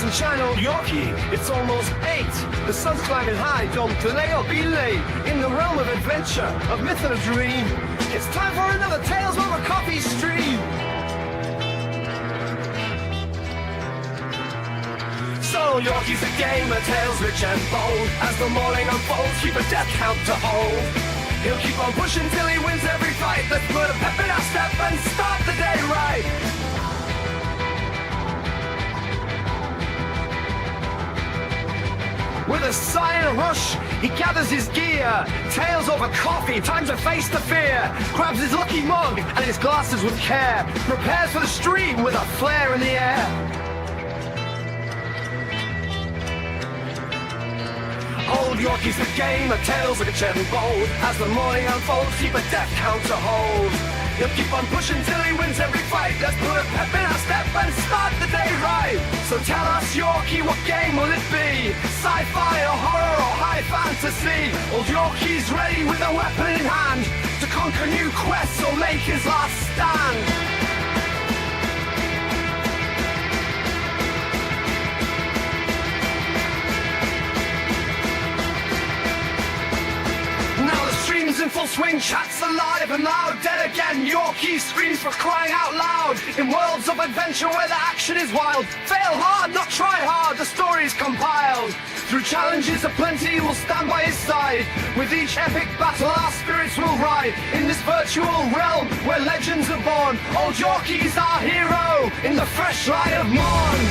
Rise and shine, old Yorkie, it's almost 8. The sun's climbing high, don't delay or be late. In the realm of adventure, of myth and a dream, it's time for another Tales Over Coffee stream. So Yorkie's a game of tales rich and bold. As the morning unfolds, keep a death count to hold. He'll keep on pushing till he wins every fight. Let's put a pep in our step and start the day right. With a sigh and a rush, he gathers his gear. Tales over coffee, time to face the fear. Grabs his lucky mug and his glasses with care. Prepares for the stream with a flare in the air. Old Yorkie's the game of tales rich and bold. As the morning unfolds, keep a death count to hold. He'll keep on pushing till he wins every fight. Let's put a pep in our step and start the day right. So tell us, Yorkie, what game will it be? Sci-fi or horror or high fantasy? Old Yorkie's ready with a weapon in hand to conquer new quests or make his last stand. In full swing, chats alive and loud. Dead again, Yorkie screams for crying out loud. In worlds of adventure where the action is wild, fail hard, not try hard, the story's compiled. Through challenges aplenty, we'll stand by his side. With each epic battle, our spirits will ride. In this virtual realm where legends are born, old Yorkie's our hero in the fresh light of morn.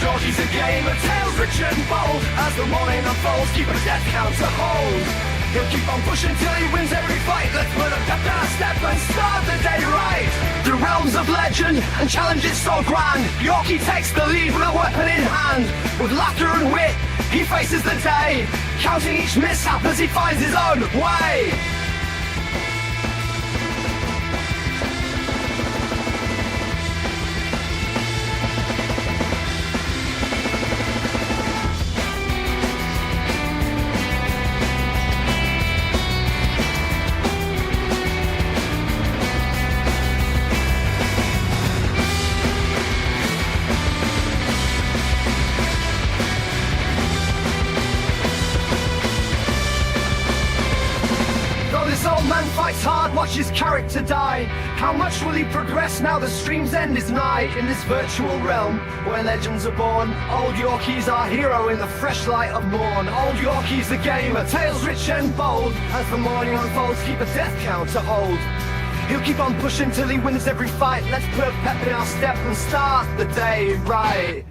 Yorkie's a game of tales rich and bold. As the morning unfolds, keep a death count to hold. He'll keep on pushing till he wins every fight. Let's put a pep in our step and start the day right. Through realms of legend and challenges so grand, Yorkie takes the lead with a weapon in hand. With laughter and wit, he faces the day, counting each mishap as he finds his own way. Fights hard, watch his character die. How much will he progress now the stream's end is nigh? In this virtual realm where legends are born, old Yorkie's our hero in the fresh light of morn. Old Yorkie's the gamer, tales rich and bold. As the morning unfolds, keep a death count to hold. He'll keep on pushing till he wins every fight. Let's put a pep in our step and start the day right.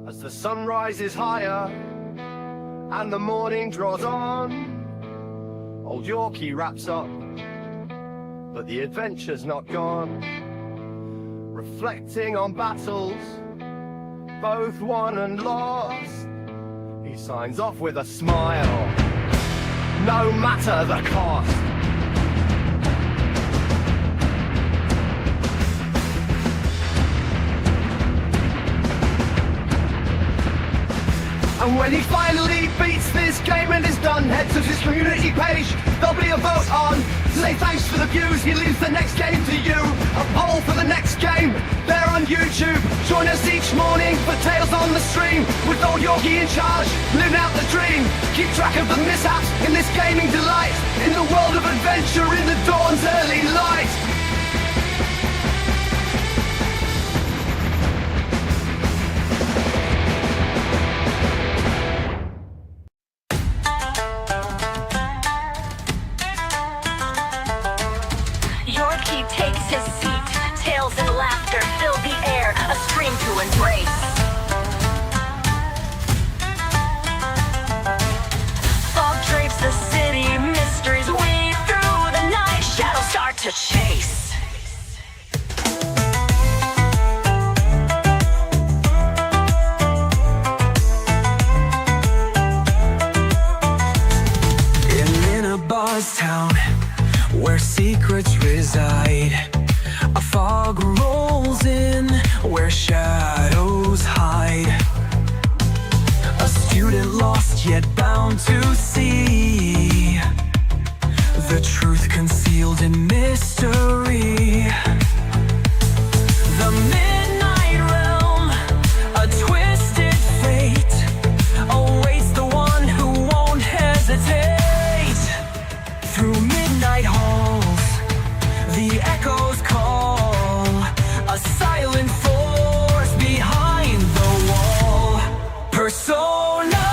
As the sun rises higher and the morning draws on, old Yorkie wraps up, but the adventure's not gone. Reflecting on battles, both won and lost, he signs off with a smile, no matter the cost. And when he finally beats this game and is done, head to his community page, there'll be a vote on. Say thanks for the views, he leaves the next game to you. A poll for the next game, there on YouTube. Join us each morning for Tales on the Stream, with old Yorkie in charge, living out the dream. Keep track of the mishaps in this gaming delight, in the world of adventure in the dawn's early light. Yorkie takes his seat, tales and laughter fill the air, a stream to embrace. Fog drapes the city, mysteries weave through the night, shadows start to chase. In a bar's town where secrets reside, a fog rolls in where shadows hide. A student lost yet bound to see the truth concealed in mystery. The midnight realm, a twisted fate, awaits the one who won't hesitate. Through midnight halls, the echoes call, a silent force behind the wall. Persona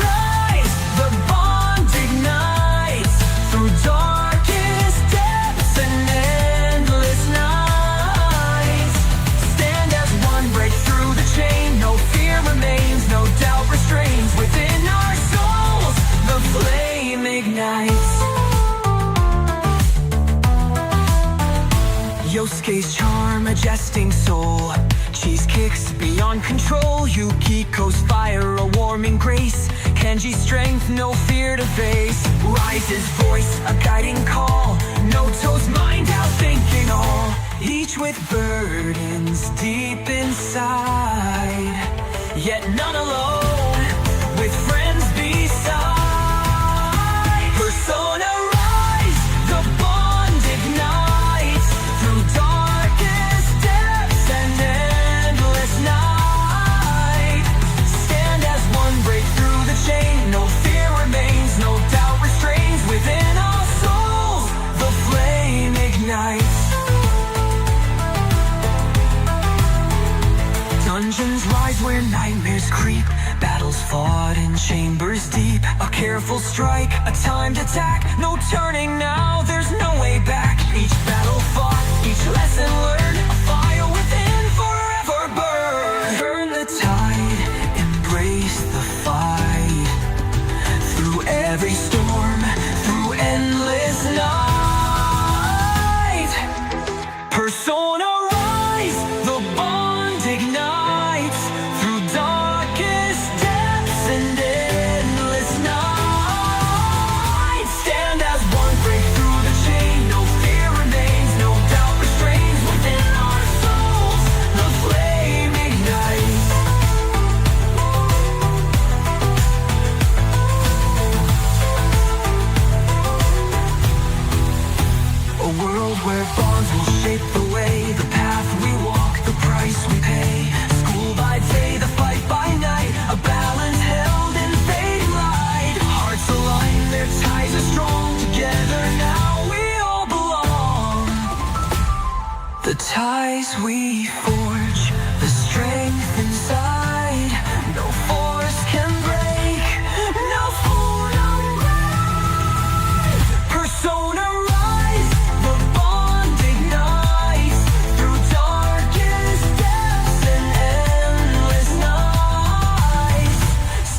rise, the bond ignites through darkest depths and endless nights. Stand as one, break through the chain. No fear remains, no doubt restrains. Within our souls, the flame ignites. Yosuke's charm, a jesting soul. Cheese kicks beyond control. Yukiko's fire, a warming grace. Kenji's strength, no fear to face. Rise's voice, a guiding call. Noto's mind, outthinking all. Each with burdens deep inside, yet none alone, with friends beside. Persona rise, the bond ignites through darkest depths and endless night. Stand as one, break through the chain. No fear remains, no doubt restrains. Within our souls, the flame ignites. Dungeons rise where nightmares creep. Battles fought in chambers deep. A careful strike, a timed attack. No turning now, there's no way back. Each battle fought, each lesson learned. A fire within forever burn. Turn the tide, embrace the fight. Through every storm, through endless night. Persona rise, the bond ignites through darkest depths and endless night. Stand as one, break through the chain. No fear remains, no doubt restrains. Within our souls, the flame ignites. A world where bonds will shape the way, the path we walk, the price we pay. School by day, the fight by night, a balance held in fading light. Hearts align, their ties are strong. Together now we all belong. The ties we forge, the strength inside, no force can break, no fool unbrave. Persona rise, the bond ignites through darkest depths and endless nights.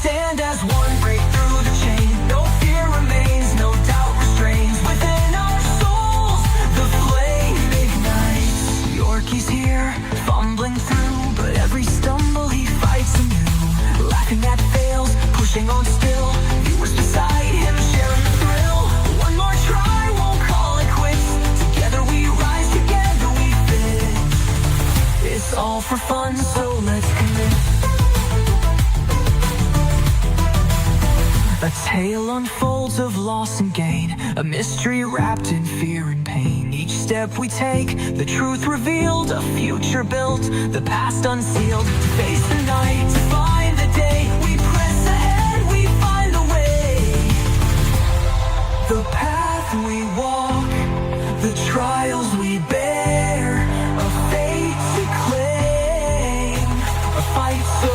Stand as one, break through the chain. No fear remains, no doubt restrains. Within our souls, the flame ignites. Yorkie's here, fumbling through, but every stumble he fights anew. Laughing at fails, pushing on still. Viewers beside him, sharing the thrill. One more try, won't call it quits. Together we rise, together we fit. It's all for fun, so let's commit. A tale unfolds of loss and gain, a mystery wrapped in fear and pain. Each step we take, the truth revealed, a future built, the past unsealed. To face the night, to find the day, we press ahead, we find the way. The path we walk, the trials we bear, a fate to claim, a fight so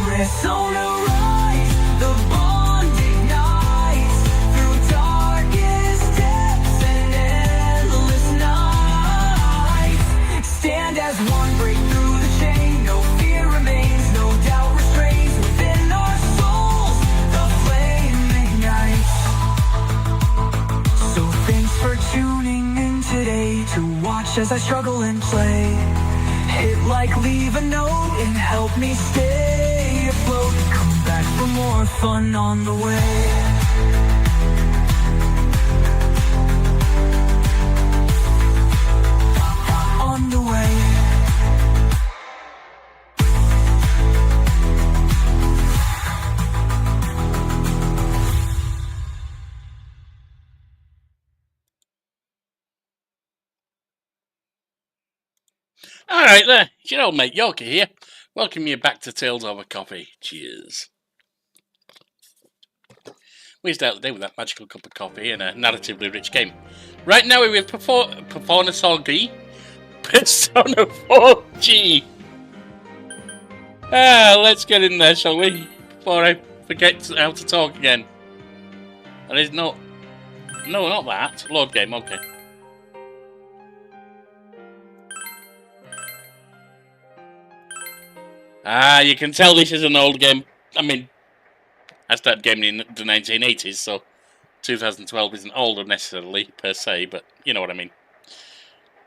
rare. Persona rise, the bond ignites through darkest depths and endless nights. Stand as one, break through the chain. No fear remains, no doubt restrains. Within our souls, the flame ignites. So thanks for tuning in today to watch as I struggle and play. Hit like, leave a note, and help me stay afloat. Come back for more fun on the way. On the way. Alright there, it's your old mate Yorkie here. Welcome you back to Tales Over Coffee. Cheers. We start the day with that magical cup of coffee and a narratively rich game. Right now we're with Persona 4G. Let's get in there, shall we? Before I forget how to talk again. There is no, not that. Load game, okay. You can tell this is an old game. I mean, I started gaming in the 1980s, so 2012 isn't older necessarily, per se, but you know what I mean.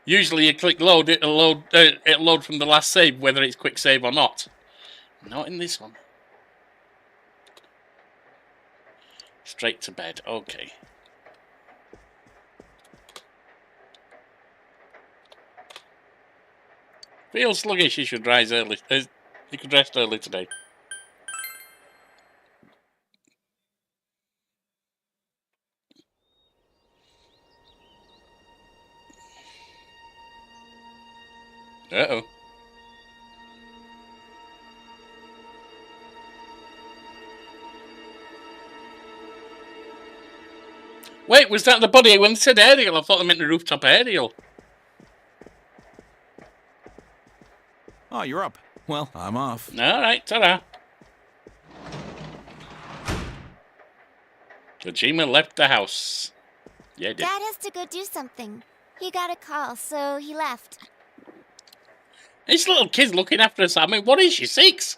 Usually you click load, it'll load from the last save, whether it's quick save or not. Not in this one. Straight to bed, okay. Feels sluggish, you should rise early. You could rest early today. Uh-oh. Wait, was that the body? When they said aerial, I thought they meant the rooftop aerial. Oh, you're up. Well, I'm off. Alright, ta-da. Kojima left the house. Yeah, he did. Dad has to go do something. He got a call, so he left. This little kid's looking after us. I mean, what is she, 6?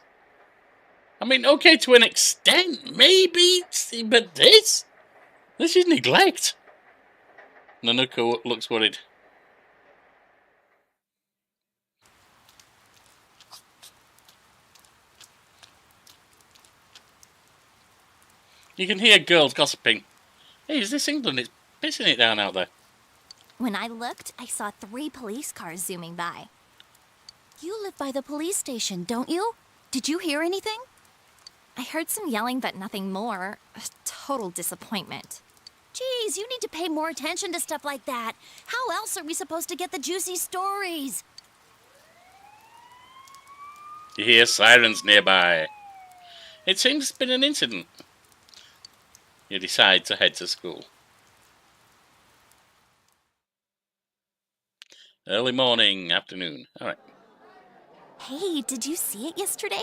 I mean, okay, to an extent, maybe, but this is neglect. Nanuko looks worried. You can hear girls gossiping. Hey, is this England? It's pissing it down out there. When I looked, I saw 3 police cars zooming by. You live by the police station, don't you? Did you hear anything? I heard some yelling, but nothing more. A total disappointment. Geez, you need to pay more attention to stuff like that. How else are we supposed to get the juicy stories? You hear sirens nearby. It seems it's been an incident. You decide to head to school. Early morning, afternoon. Alright. Hey, did you see it yesterday?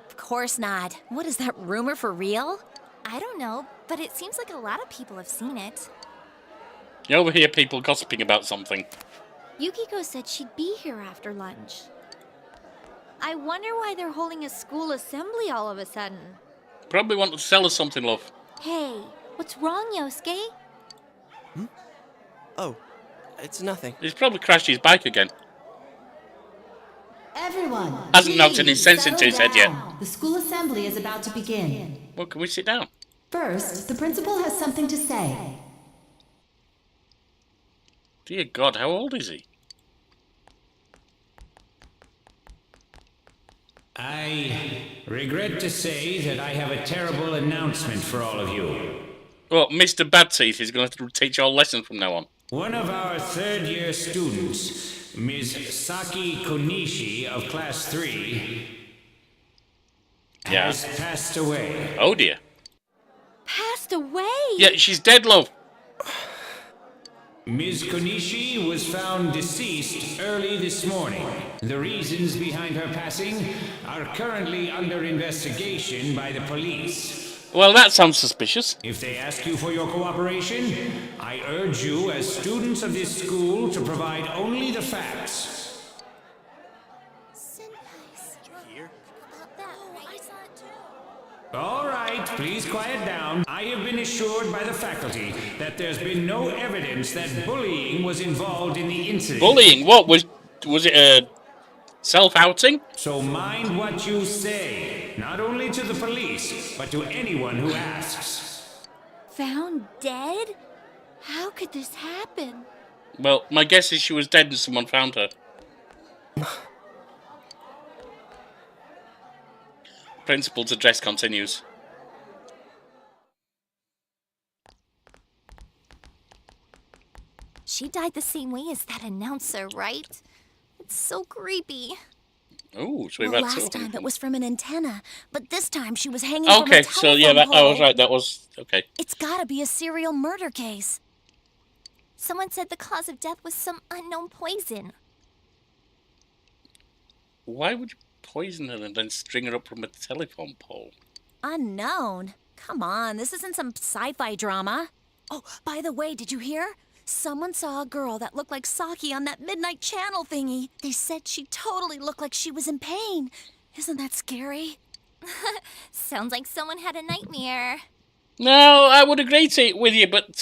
Of course not. What is that rumor for real? I don't know, but it seems like a lot of people have seen it. You overhear people gossiping about something. Yukiko said she'd be here after lunch. I wonder why they're holding a school assembly all of a sudden. Probably want to sell us something, love. Hey, what's wrong, Yosuke? Oh, it's nothing. He's probably crashed his bike again. Everyone, Hasn't knocked any please sense into his head yet. settle down. The school assembly is about to begin. Well, can we sit down? First, the principal has something to say. Dear God, how old is he? I regret to say that I have a terrible announcement for all of you. Well, Mr. Bad Teeth is going to teach all lessons from now on. One of our third-year students, Ms. Saki Konishi of Class 3, has passed away. Oh dear. Passed away? Yeah, she's dead, love. Ms. Konishi was found deceased early this morning. The reasons behind her passing are currently under investigation by the police. Well, that sounds suspicious. If they ask you for your cooperation, I urge you as students of this school to provide only the facts. Senpais. About that, right? I saw it too. All right, please quiet down. I have been assured by the faculty that there's been no evidence that bullying was involved in the incident. Bullying? What? Was it a self-outing? So mind what you say, not only to the police, but to anyone who asks. Found dead? How could this happen? Well, my guess is she was dead and someone found her. Principal's address continues. She died the same way as that announcer, right? It It's so creepy. Oh, so we've Well, had last two. time it was from an antenna, but this time she was hanging from a Okay, telephone so yeah, I was pole. right. That was okay. It's gotta be a serial murder case. Someone said the cause of death was some unknown poison. Why would you poison her and then string her up from a telephone pole? Unknown? Come on, this isn't some sci-fi drama. Oh, by the way, did you hear? Someone saw a girl that looked like Saki on that midnight channel thingy. They said she totally looked like she was in pain. Isn't that scary? Sounds like someone had a nightmare. No, I would agree with you, but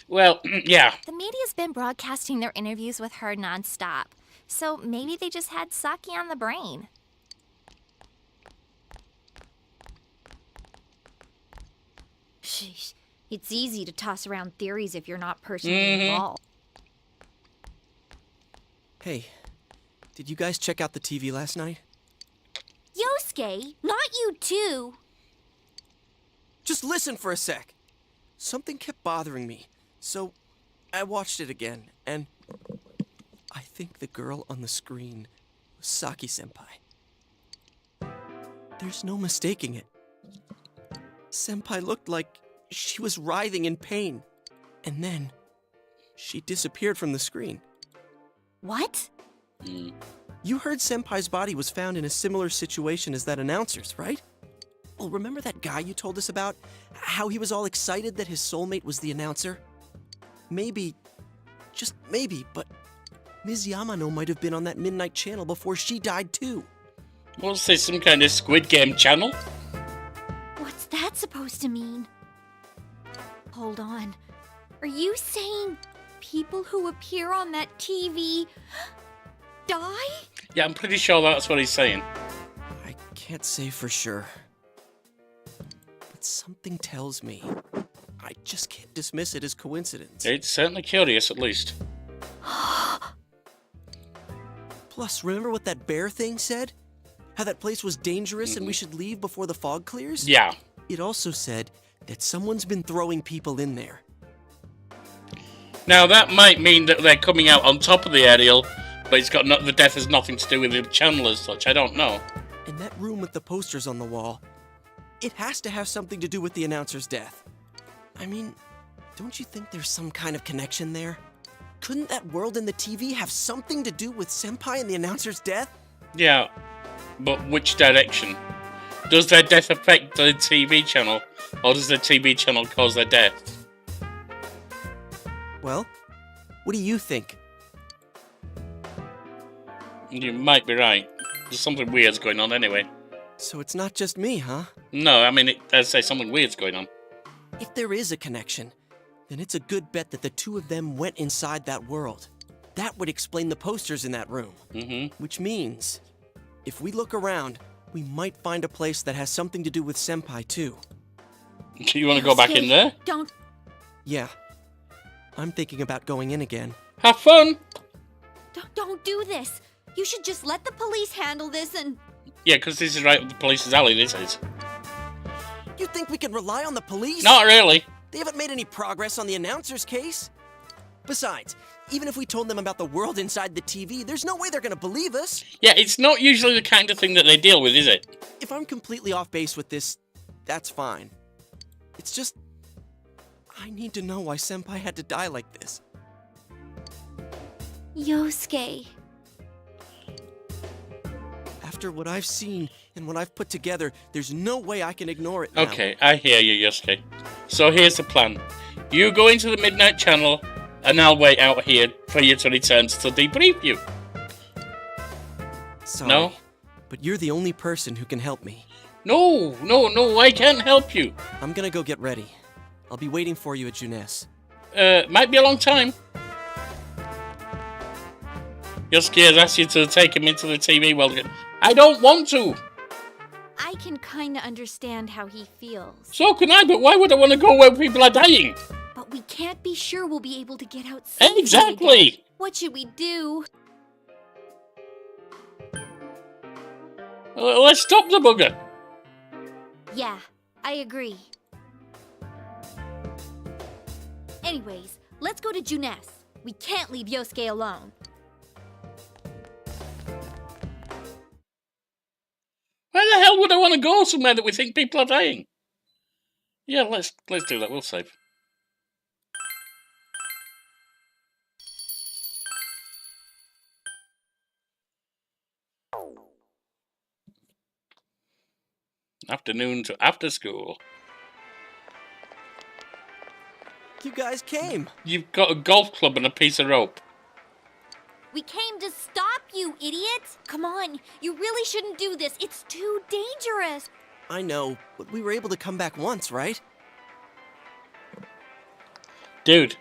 well, yeah. The media's been broadcasting their interviews with her nonstop, so maybe they just had Saki on the brain. Sheesh. It's easy to toss around theories if you're not personally involved. Hey, did you guys check out the TV last night? Yosuke, not you too. Just listen for a sec. Something kept bothering me, so I watched it again, and I think the girl on the screen was Saki-senpai. There's no mistaking it. Senpai looked like she was writhing in pain, and then she disappeared from the screen. What? You heard Senpai's body was found in a similar situation as that announcer's, right? Well, remember that guy you told us about? How he was all excited that his soulmate was the announcer? Maybe, just maybe, but Ms. Yamano might have been on that midnight channel before she died too. What's this, some kind of Squid Game channel? What's that supposed to mean? Hold on. Are you saying people who appear on that TV die? Yeah, I'm pretty sure that's what he's saying. I can't say for sure. But something tells me I just can't dismiss it as coincidence. It's certainly curious, at least. Plus, remember what that bear thing said? How that place was dangerous and we should leave before the fog clears? Yeah. It also said that someone's been throwing people in there. Now, that might mean that they're coming out on top of the aerial, but it's got the death has nothing to do with the channel as such. I don't know. And that room with the posters on the wall, it has to have something to do with the announcer's death. I mean, don't you think there's some kind of connection there? Couldn't that world in the TV have something to do with Senpai and the announcer's death? Yeah, but which direction? Does their death affect the TV channel, or does the TV channel cause their death? Well, what do you think? You might be right. There's something weird's going on anyway. So it's not just me, huh? No, I mean, I'd say something weird's going on. If there is a connection, then it's a good bet that the two of them went inside that world. That would explain the posters in that room. Which means, if we look around, we might find a place that has something to do with Senpai, too. Do you want to go back in there? Don't. Yeah. I'm thinking about going in again. Have fun! Don't do this. You should just let the police handle this and... Yeah, because this is right up the police's alley, this is. You think we can rely on the police? Not really. They haven't made any progress on the announcer's case. Besides, even if we told them about the world inside the TV, there's no way they're gonna believe us. Yeah, it's not usually the kind of thing that they deal with, is it? If I'm completely off base with this, that's fine. It's just, I need to know why Senpai had to die like this. Yosuke. After what I've seen and what I've put together, there's no way I can ignore it now. Okay, I hear you, Yosuke. So here's the plan. You go into the Midnight Channel, and I'll wait out here for you to return to debrief you. Sorry, No? but you're the only person who can help me. No, I can't help you. I'm gonna go get ready. I'll be waiting for you at Juness. Might be a long time. Yosuke has asked you to take him into the TV world again. I don't want to. I can kinda understand how he feels. So can I, but why would I want to go where people are dying? But we can't be sure we'll be able to get out safely again. Exactly. What should we do? Let's stop the bugger. Yeah, I agree. Anyways, let's go to Juness. We can't leave Yosuke alone. would I want to go somewhere that we think people are dying? Yeah, let's do that. We'll save. Afternoon to after school. You guys came. You've got a golf club and a piece of rope. We came to stop you, idiot! Come on, you really shouldn't do this. It's too dangerous. I know, but we were able to come back once, right? Dude.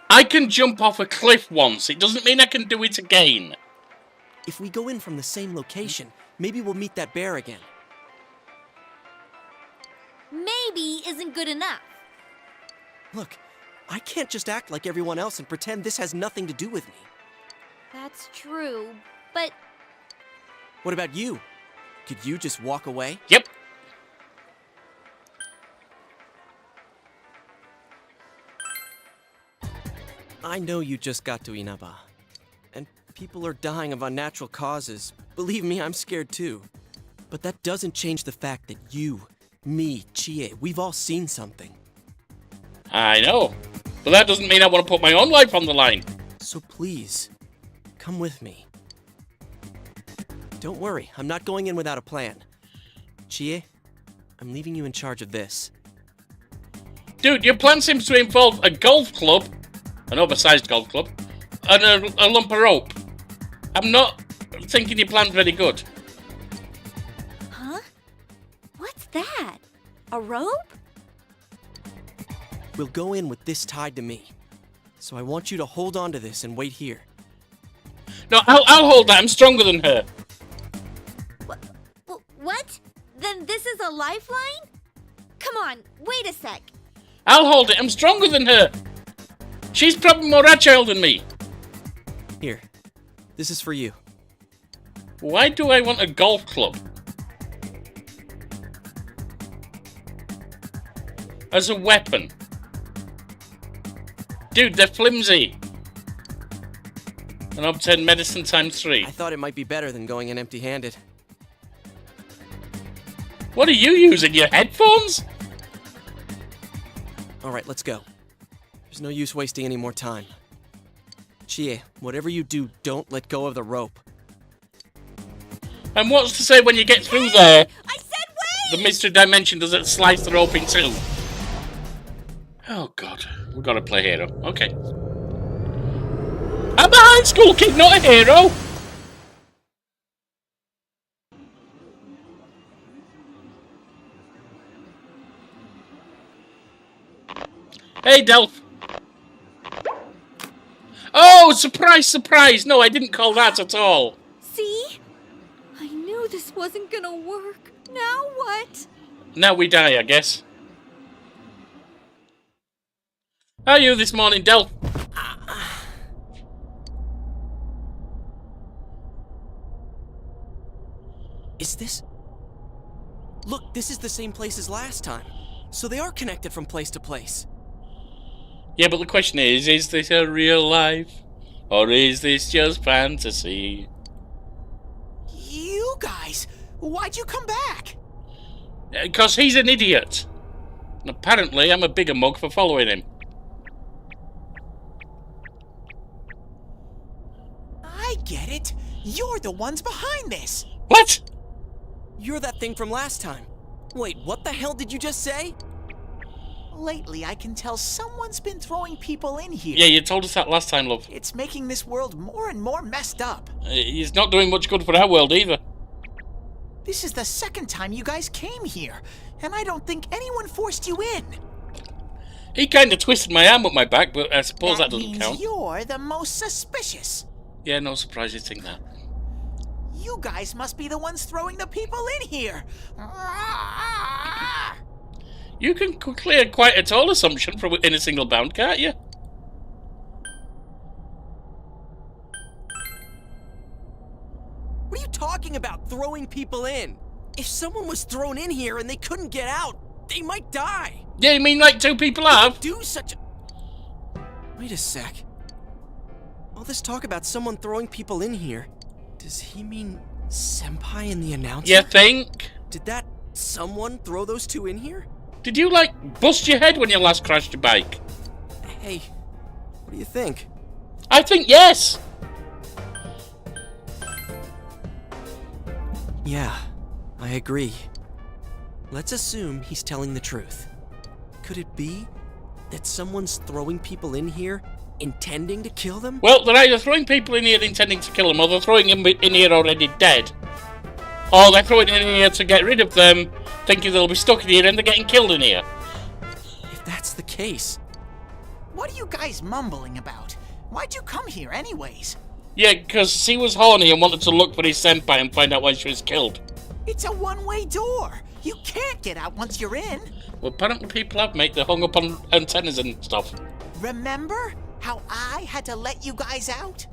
I can jump off a cliff once. It doesn't mean I can do it again. If we go in from the same location, maybe we'll meet that bear again. Maybe isn't good enough. Look, I can't just act like everyone else and pretend this has nothing to do with me. That's true, but What about you? Could you just walk away? Yep. I know you just got to Inaba, and people are dying of unnatural causes. Believe me, I'm scared too. But that doesn't change the fact that you, me, Chie, we've all seen something. I know. But that doesn't mean I want to put my own life on the line. So please, come with me. Don't worry, I'm not going in without a plan. Chie, I'm leaving you in charge of this. Dude, your plan seems to involve a golf club, an oversized golf club, and a lump of rope. I'm not thinking your plan's very good. huh? What's that? A rope? We'll go in with this tied to me. So I want you to hold on to this and wait here. No, I'll hold that. I'm stronger than her. What? Then this is a lifeline? Come on, wait a sec. I'll hold it. I'm stronger than her. She's probably more agile than me. Here, this is for you. Why do I want a golf club? As a weapon. Dude, they're flimsy. And obtain medicine ×3. I thought it might be better than going in empty-handed. What are you using? Your headphones? Alright, let's go. There's no use wasting any more time. Chie, whatever you do, don't let go of the rope. And what's to say when you get through there, I said wait! the mystery dimension doesn't slice the rope in two? Oh god, we've got to play hero. Okay. I'm a high school kid, not a hero! Hey, Delph. Oh, surprise, surprise! No, I didn't call that at all. See? I knew this wasn't gonna work. Now what? Now we die, I guess. How are you this morning, Delph? Is this... Look, this is the same place as last time. So they are connected from place to place. Yeah, but the question is this a real life? Or is this just fantasy? You guys, why'd you come back? Because he's an idiot. And apparently, I'm a bigger mug for following him. I get it. You're the ones behind this. What? You're that thing from last time. Wait, what the hell did you just say? Lately, I can tell someone's been throwing people in here. Yeah, you told us that last time, love. It's making this world more and more messed up. He's not doing much good for our world either. This is the second time you guys came here, and I don't think anyone forced you in. He kind of twisted my arm up my back, but I suppose that doesn't means count. You're the most suspicious. Yeah, no surprise you think that. You guys must be the ones throwing the people in here. You can clear quite a tall assumption from in a single bound, can't you? What are you talking about, throwing people in? If someone was thrown in here and they couldn't get out, they might die. Yeah, you mean like two people have? Do such a... Wait a sec. All this talk about someone throwing people in here, does he mean Senpai and the announcer? You think? Did that someone throw those two in here? Did you, like, bust your head when you last crashed your bike? Hey, what do you think? I think yes! Yeah, I agree. Let's assume he's telling the truth. Could it be that someone's throwing people in here intending to kill them? Well, they're either throwing people in here intending to kill them, or they're throwing them in here already dead. Or they're throwing them in here to get rid of them, thinking they'll be stuck in here and they're getting killed in here. If that's the case... What are you guys mumbling about? Why'd you come here anyways? Yeah, because he was horny and wanted to look for his senpai and find out why she was killed. It's a one-way door. You can't get out once you're in. Well, apparently people have, mate. They're hung up on antennas and stuff. Remember how I had to let you guys out?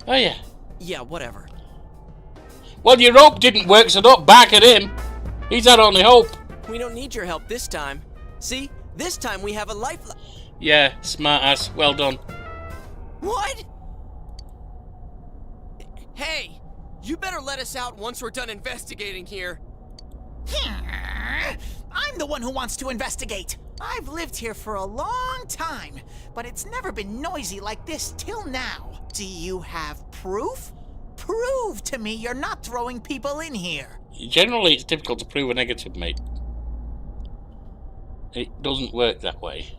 Oh, yeah. Yeah, whatever. Well, your rope didn't work, so don't back at him. He's our only hope. We don't need your help this time. See? This time we have a lifeline. Yeah, smart ass. Well done. What? Hey, you better let us out once we're done investigating here. I'm the one who wants to investigate. I've lived here for a long time, but it's never been noisy like this till now. Do you have proof? Prove to me you're not throwing people in here. Generally, it's difficult to prove a negative, mate. It doesn't work that way.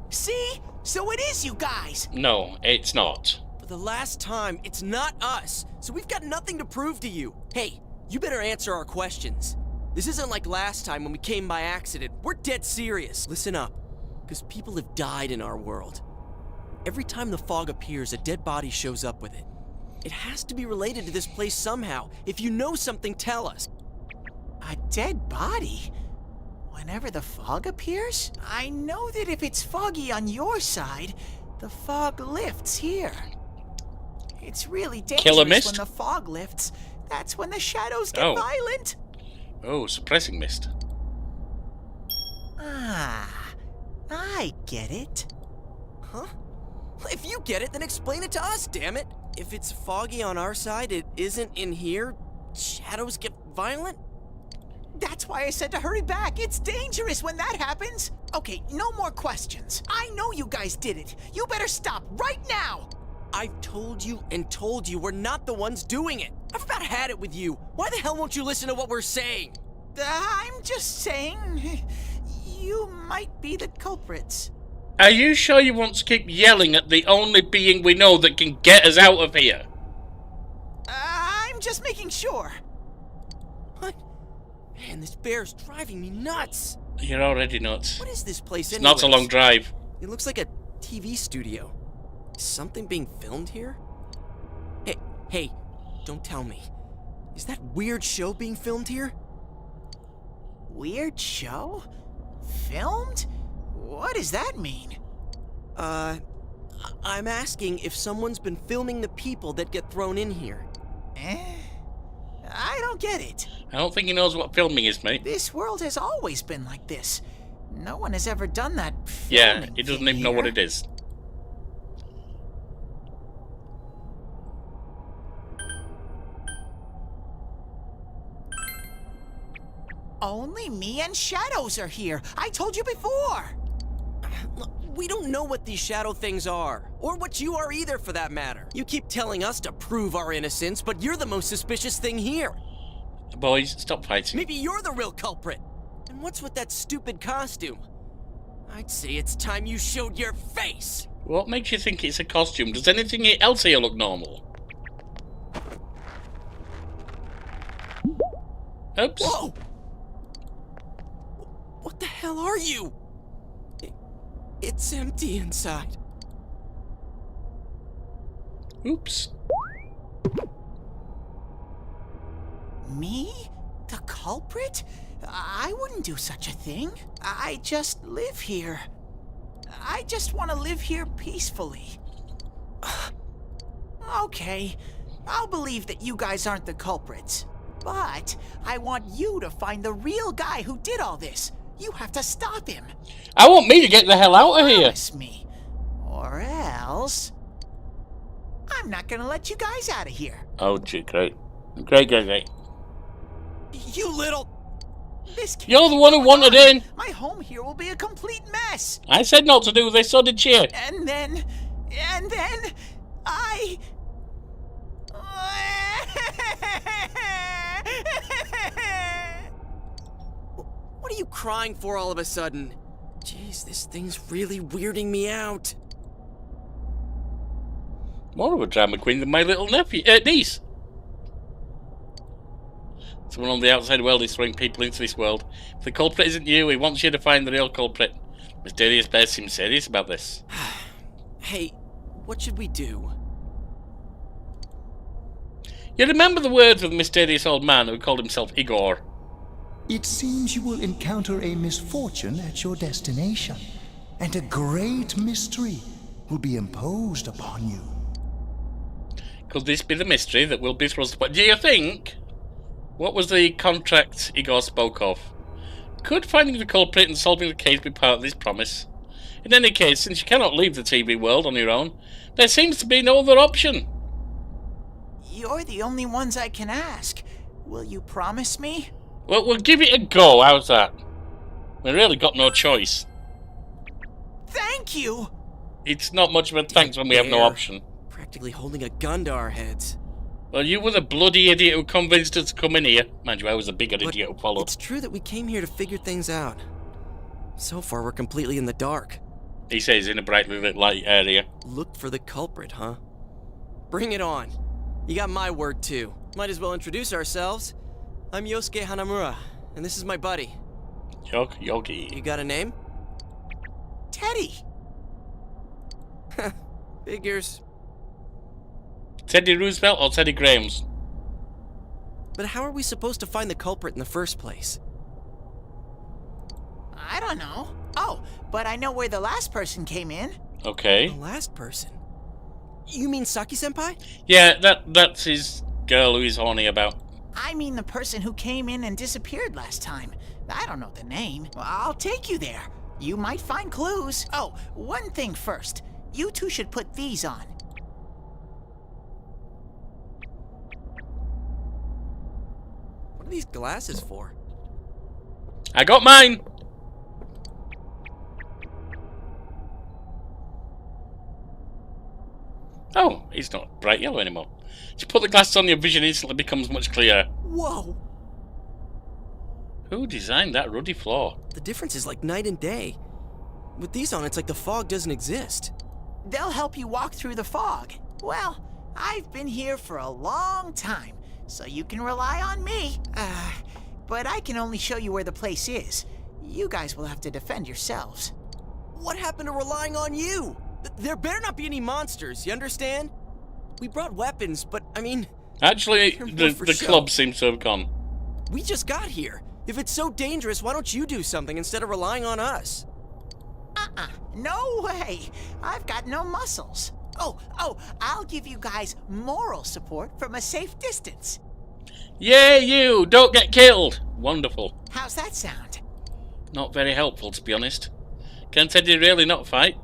See? So it is you guys. No, it's not. For the last time, it's not us, so we've got nothing to prove to you. Hey, you better answer our questions. This isn't like last time when we came by accident. We're dead serious. Listen up, because people have died in our world. Every time the fog appears, a dead body shows up with it. It has to be related to this place somehow. If you know something, tell us. A dead body? Whenever the fog appears? I know that if it's foggy on your side, the fog lifts here. It's really Killer dangerous mist? when the fog lifts. That's when the shadows get Oh. violent. Oh, suppressing mist. Ah, I get it. Huh? If you get it, then explain it to us, damn it. If it's foggy on our side, it isn't in here. Shadows get violent? That's why I said to hurry back. It's dangerous when that happens. Okay, no more questions. I know you guys did it. You better stop right now. I've told you and told you we're not the ones doing it. I've about had it with you. Why the hell won't you listen to what we're saying? I'm just saying, you might be the culprits. Are you sure you want to keep yelling at the only being we know that can get us out of here? I'm just making sure. What? Man, this bear's driving me nuts. You're already nuts. What is this place It's anyways? not a long drive. It looks like a TV studio. Is something being filmed here? Hey, don't tell me. Is that weird show being filmed here? Weird show? Filmed? What does that mean? I'm asking if someone's been filming the people that get thrown in here. I don't get it. I don't think he knows what filming is, mate. This world has always been like this. No one has ever done that. Yeah, he doesn't even know what it is. Only me and Shadows are here. I told you before. Look, we don't know what these shadow things are, or what you are either for that matter. You keep telling us to prove our innocence, but you're the most suspicious thing here. Boys, stop fighting. Maybe you're the real culprit. And what's with that stupid costume? I'd say it's time you showed your face. What makes you think it's a costume? Does anything else here look normal? Oops. Whoa! What the hell are you? It's empty inside. Oops. Me? The culprit? I wouldn't do such a thing. I just live here. I just want to live here peacefully. Okay, I'll believe that you guys aren't the culprits. But I want you to find the real guy who did all this. You have to stop him. I want me to get the hell out of here. Promise me. Or else... I'm not gonna let you guys out of here. Oh, gee, great. Great. You little... This can't You're the keep one who going wanted on. in. My home here will be a complete mess. I said not to do this, so did she. And then I... What are you crying for all of a sudden? Jeez, this thing's really weirding me out. More of a drama queen than my little niece. Someone on the outside world is throwing people into this world. If the culprit isn't you, he wants you to find the real culprit. Mysterious Bear seems serious about this. Hey, what should we do? You remember the words of the mysterious old man who called himself Igor? It seems you will encounter a misfortune at your destination, and a great mystery will be imposed upon you. Could this be the mystery that will be thrust upon? Do you think? What was the contract Igor spoke of? Could finding the culprit and solving the case be part of this promise? In any case, since you cannot leave the TV world on your own, there seems to be no other option. You're the only ones I can ask. Will you promise me? Well, we'll give it a go, how's that? We really got no choice. Thank you! It's not much of a thanks when we have no Bear. option. Practically holding a gun to our heads. Well, you were the bloody idiot who convinced us to come in here. Mind you, I was the bigger But idiot who followed. it's true that we came here to figure things out. So far, we're completely in the dark. He says in a brightly lit light area. Look for the culprit, huh? Bring it on. You got my word, too. Might as well introduce ourselves. I'm Yosuke Hanamura, and this is my buddy. Yorkie. You got a name? Teddy! Figures. Teddy Roosevelt or Teddy Grahams? But how are we supposed to find the culprit in the first place? I don't know. Oh, but I know where the last person came in. Okay. The last person? You mean Saki-senpai? Yeah, that's his girl who he's horny about. I mean the person who came in and disappeared last time. I don't know the name. I'll take you there. You might find clues. Oh, one thing first. You two should put these on. What are these glasses for? I got mine! Oh, it's not bright yellow anymore. If you put the glasses on, your vision instantly becomes much clearer. Whoa! Who designed that ruddy floor? The difference is like night and day. With these on, it's like the fog doesn't exist. They'll help you walk through the fog. Well, I've been here for a long time, so you can rely on me. But I can only show you where the place is. You guys will have to defend yourselves. What happened to relying on you? There better not be any monsters, you understand? We brought weapons, but I mean... Actually, They're more for the show. club seems to have gone. We just got here. If it's so dangerous, why don't you do something instead of relying on us? No way. I've got no muscles. Oh, I'll give you guys moral support from a safe distance. Yeah, you! Don't get killed! Wonderful. How's that sound? Not very helpful, to be honest. Can Teddy really not fight?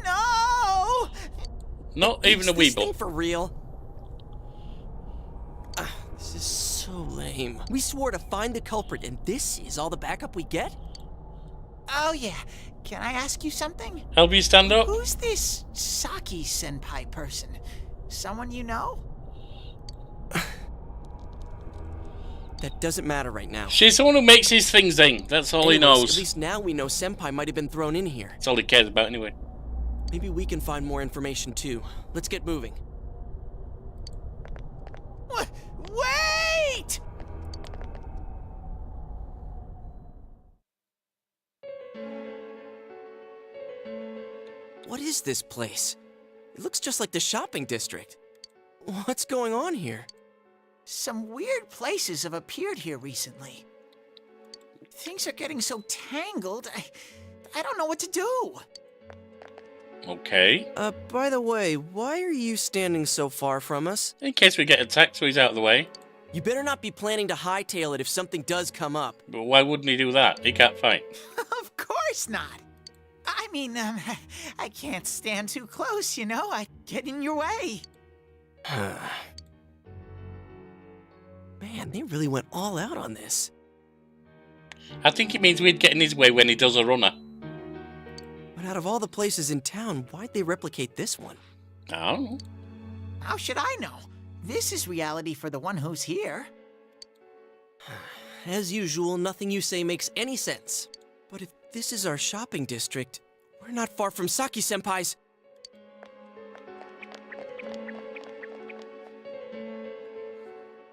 No! Not even a Is wee this thing bit. for real? This is so lame. We swore to find the culprit, and this is all the backup we get? Oh yeah, can I ask you something? Help you stand up? Who's this Saki-senpai person? Someone you know? That doesn't matter right now. She's someone who makes his things zing. That's all he Anyways, knows. At least now we know Senpai might have been thrown in here. That's all he cares about anyway. Maybe we can find more information too. Let's get moving. Wait! What is this place? It looks just like the shopping district. What's going on here? Some weird places have appeared here recently. Things are getting so tangled, I don't know what to do. Okay. By the way, why are you standing so far from us? In case we get attacked, so he's out of the way. You better not be planning to hightail it if something does come up. But why wouldn't he do that? He can't fight. Of course not. I mean, I can't stand too close, you know? I get in your way. Man, they really went all out on this. I think it means we'd get in his way when he does a runner. But out of all the places in town, why'd they replicate this one? I don't know. How should I know? This is reality for the one who's here. As usual, nothing you say makes any sense. But if this is our shopping district, we're not far from Saki-senpai's.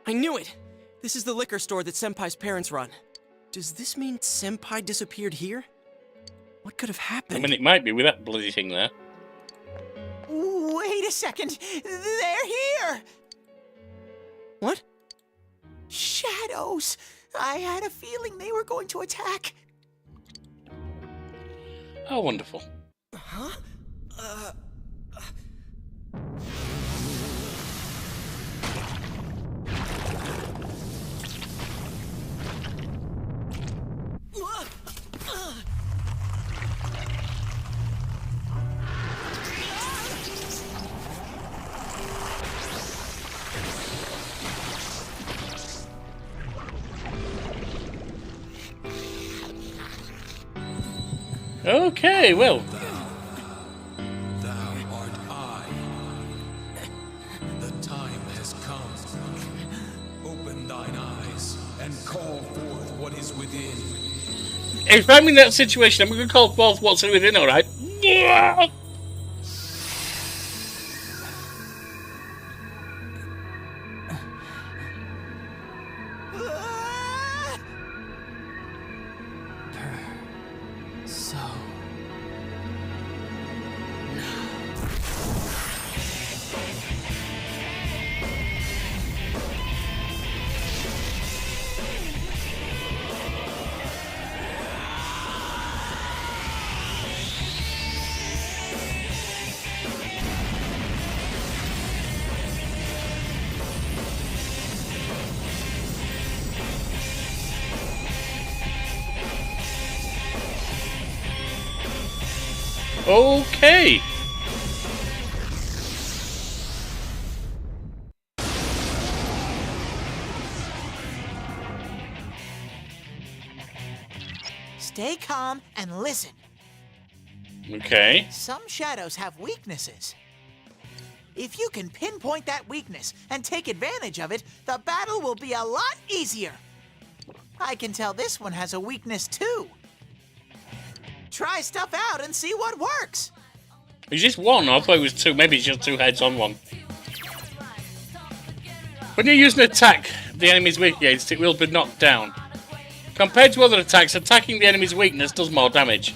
I knew it! This is the liquor store that Senpai's parents run. Does this mean Senpai disappeared here? What could have happened? I mean, it might be with that bloody thing there. Wait a second. They're here! What? Shadows! I had a feeling they were going to attack. Oh, wonderful. Huh? Okay, well. Thou art I. The time has come. Open thine eyes and call forth what is within. If I'm in that situation, I'm going to call forth what's within, alright? Yeah! Okay. Stay calm and listen. Okay. Some shadows have weaknesses. If you can pinpoint that weakness and take advantage of it, the battle will be a lot easier. I can tell this one has a weakness too. Try stuff out and see what works. Is this one? I thought it was two. Maybe it's just two heads on one. When you use an attack, the enemy's weak against it will be knocked down. Compared to other attacks, attacking the enemy's weakness does more damage.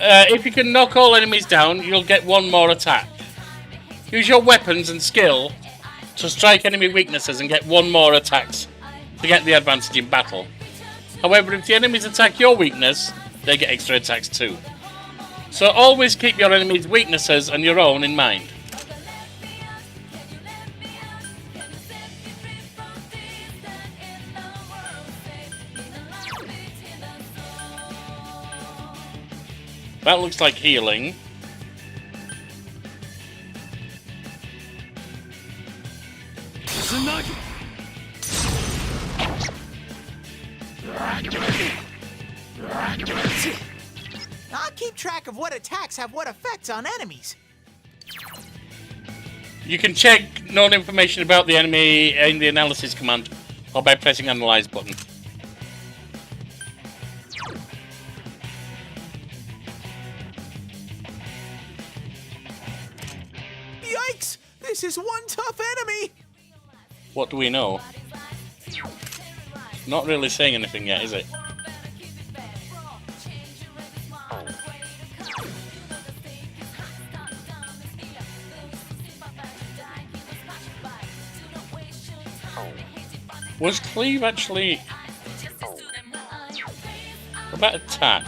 If you can knock all enemies down, you'll get one more attack. Use your weapons and skill to strike enemy weaknesses and get one more attacks to get the advantage in battle. However, if the enemies attack your weakness, they get extra attacks too. So always keep your enemy's weaknesses and your own in mind. That looks like healing. I'll keep track of what attacks have what effects on enemies. You can check known information about the enemy in the analysis command or by pressing analyze button. Yikes! This is one tough enemy! What do we know? Not really saying anything yet, is it? Was Cleave actually... What about attack?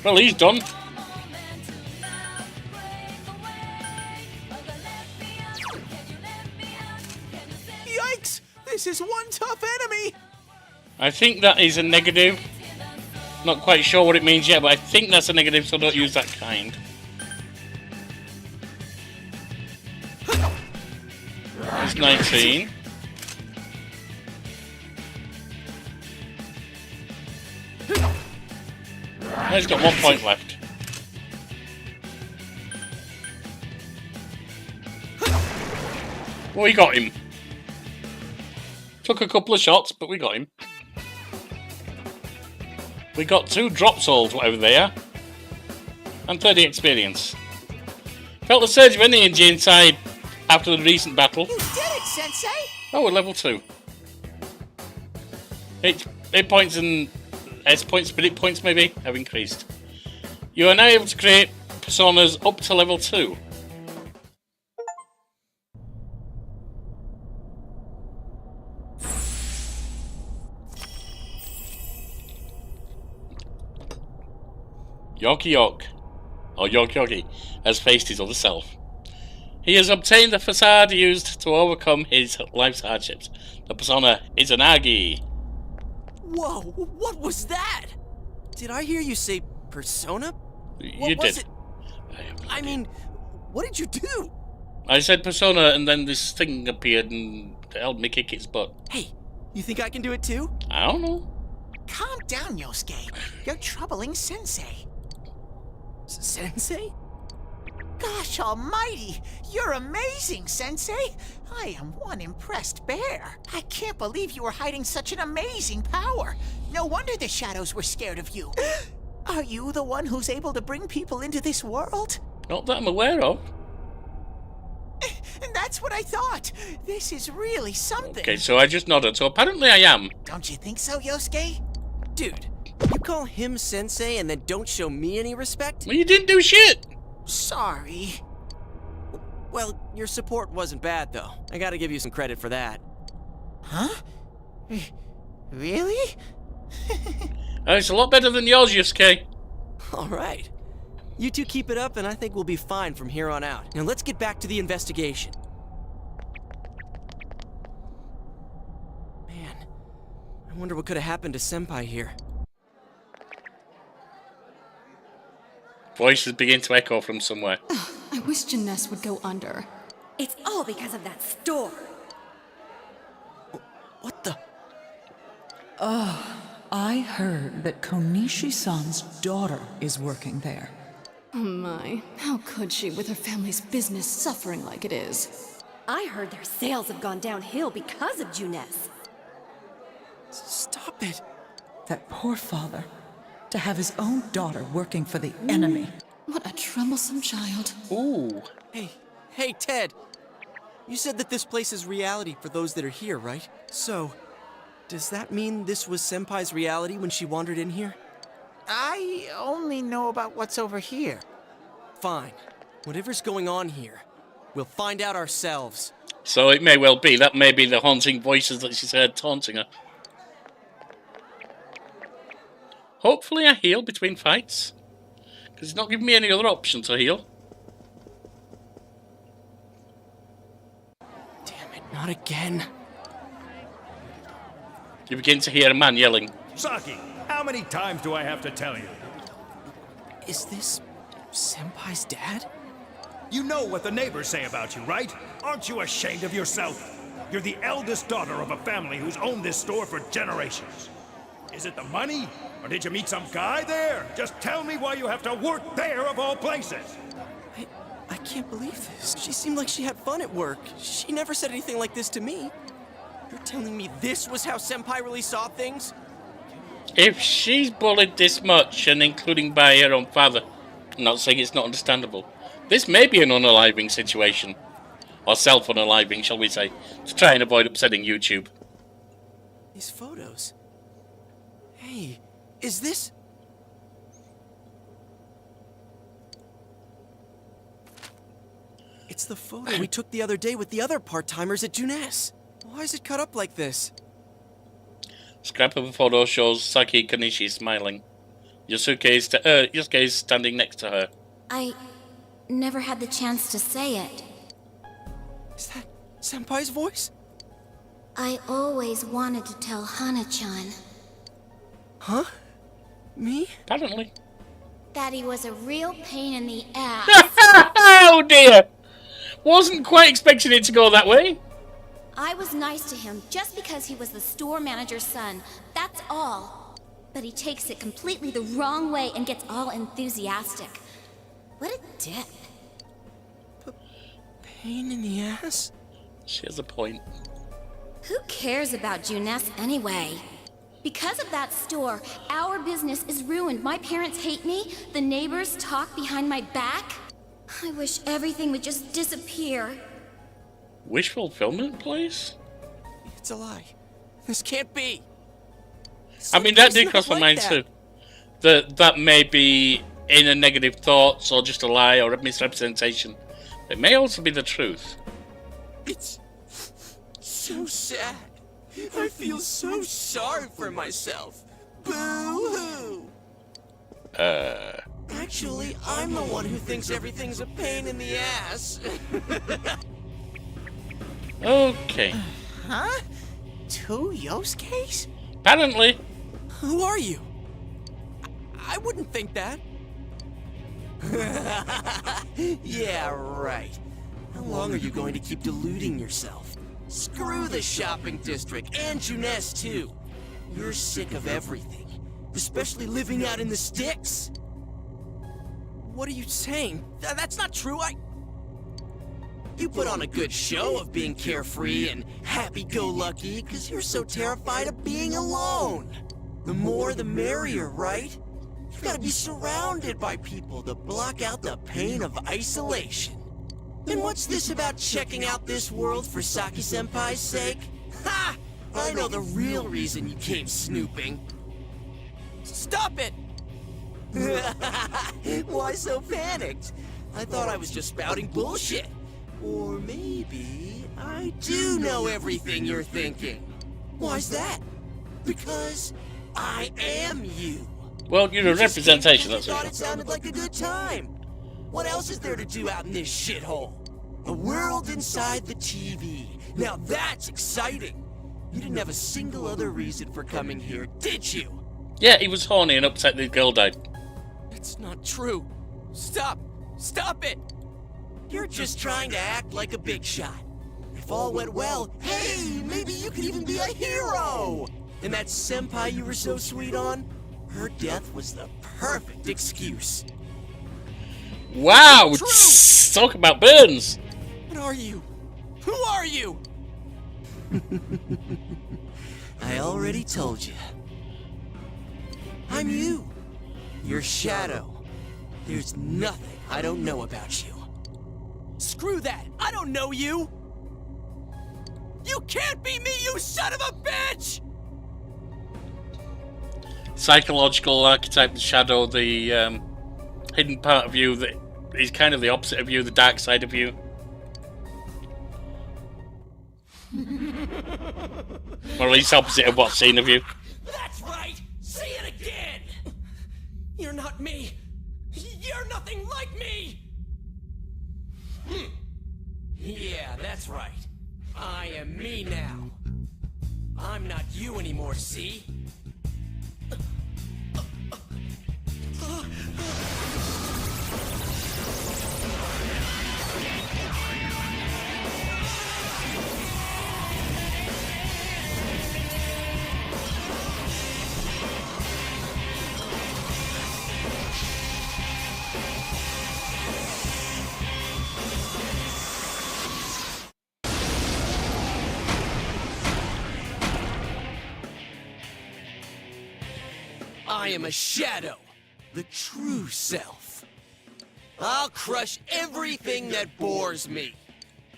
Well, he's done. This is one tough enemy. I think that is a negative. Not quite sure what it means yet, but I think that's a negative, so don't use that kind. It's 19. He's got 1 point left. Well, we got him. Took a couple of shots, but we got him. We got 2 drop souls, whatever they are. And 30 experience. Felt the surge of energy inside after the recent battle. You did it, Sensei! Oh, we're level 2. 8 points and S points, spirit points maybe, have increased. You are now able to create personas up to level 2. Yorkie, or Yorkie, has faced his other self. He has obtained a facade used to overcome his life's hardships. The persona is an Agi. Whoa, what was that? Did I hear you say persona? You did. I mean, what did you do? I said persona and then this thing appeared and helped me kick its butt. Hey, you think I can do it too? I don't know. Calm down, Yosuke. You're troubling Sensei. Sensei? Gosh almighty! You're amazing, Sensei! I am one impressed bear. I can't believe you were hiding such an amazing power. No wonder the shadows were scared of you. Are you the one who's able to bring people into this world? Not that I'm aware of. And that's what I thought. This is really something. Okay, so I just nodded. So apparently I am. Don't you think so, Yosuke? Dude, you call him Sensei and then don't show me any respect? Well, you didn't do shit. Sorry. Well, your support wasn't bad, though. I gotta give you some credit for that. Huh? Really? It's a lot better than yours, Yosuke. All right. You two keep it up, and I think we'll be fine from here on out. Now let's get back to the investigation. Man, I wonder what could have happened to Senpai here. Voices begin to echo from somewhere. I wish Janess would go under. It's all because of that store. What the? I heard that Konishi-san's daughter is working there. Oh my, how could she with her family's business suffering like it is? I heard their sales have gone downhill because of Juness. Stop it. That poor father. To have his own daughter working for the enemy. What a troublesome child. Ooh. Hey, Ted. You said that this place is reality for those that are here, right? So, does that mean this was Senpai's reality when she wandered in here? I only know about what's over here. Fine. Whatever's going on here, we'll find out ourselves. So it may well be. That may be the haunting voices that she's heard taunting her. Hopefully I heal between fights. Because it's not giving me any other option to heal. Damn it, not again. You begin to hear a man yelling. Saki, how many times do I have to tell you? Is this Senpai's dad? You know what the neighbors say about you, right? Aren't you ashamed of yourself? You're the eldest daughter of a family who's owned this store for generations. Is it the money? Or did you meet some guy there? Just tell me why you have to work there of all places. I can't believe this. She seemed like she had fun at work. She never said anything like this to me. You're telling me this was how Senpai really saw things? If she's bullied this much, and including by her own father, I'm not saying it's not understandable. This may be an unaliving situation. Or self-unaliving, shall we say, to try and avoid upsetting YouTube. These photos. Hey, is this... It's the photo we took the other day with the other part-timers at Juness. Why is it cut up like this? Scrap of a photo shows Saki Konishi smiling. Yosuke is standing next to her. I never had the chance to say it. Is that Senpai's voice? I always wanted to tell Hana-chan Huh? Me? Apparently. that he was a real pain in the ass. Oh dear! Wasn't quite expecting it to go that way. I was nice to him just because he was the store manager's son. That's all. But he takes it completely the wrong way and gets all enthusiastic. What a dick. Pain in the ass? She has a point. Who cares about Juness anyway? Because of that store, our business is ruined. My parents hate me. The neighbors talk behind my back. I wish everything would just disappear. Wish fulfillment place? It's a lie. This can't be. I mean, that did cross my mind too. That may be inner negative thoughts or just a lie or a misrepresentation. It may also be the truth. It's so sad. I feel so sorry for myself. Boo-hoo! Actually, I'm the one who thinks everything's a pain in the ass. Okay. Huh? 2 Yosuke's? Apparently. Who are you? I wouldn't think that. Yeah, right. How long are you going to keep deluding yourself? Screw the shopping district and Juness too. You're sick of everything, especially living out in the sticks. What are you saying? That's not true. You put on a good show of being carefree and happy-go-lucky because you're so terrified of being alone. The more the merrier, right? You've got to be surrounded by people to block out the pain of isolation. And what's this about checking out this world for Saki-senpai's sake? Ha! I know the real reason you came snooping. Stop it! Why so panicked? I thought I was just spouting bullshit. Or maybe I do know everything you're thinking. Why's that? Because I am you. Well, you're a representation, I that's thought what. it sounded like a good time. What else is there to do out in this shithole? A world inside the TV. Now that's exciting. You didn't have a single other reason for coming here, did you? Yeah, he was horny and upset the girl died. It's not true. Stop! Stop it! You're just trying to act like a big shot. If all went well, hey, maybe you could even be a hero! And that senpai you were so sweet on? Her death was the perfect excuse. Wow! Talk about burns! What are you? Who are you? I already told you. I'm you. Your shadow. There's nothing I don't know about you. Screw that! I don't know you! You can't be me, you son of a bitch! Psychological archetype, the shadow, the hidden part of you that is kind of the opposite of you, the dark side of you. Or at least opposite of what's seen of you. That's right! Say it again! You're not me! You're nothing like me! Yeah, that's right. I am me now. I'm not you anymore, see? I am a shadow, the true self. I'll crush everything that bores me,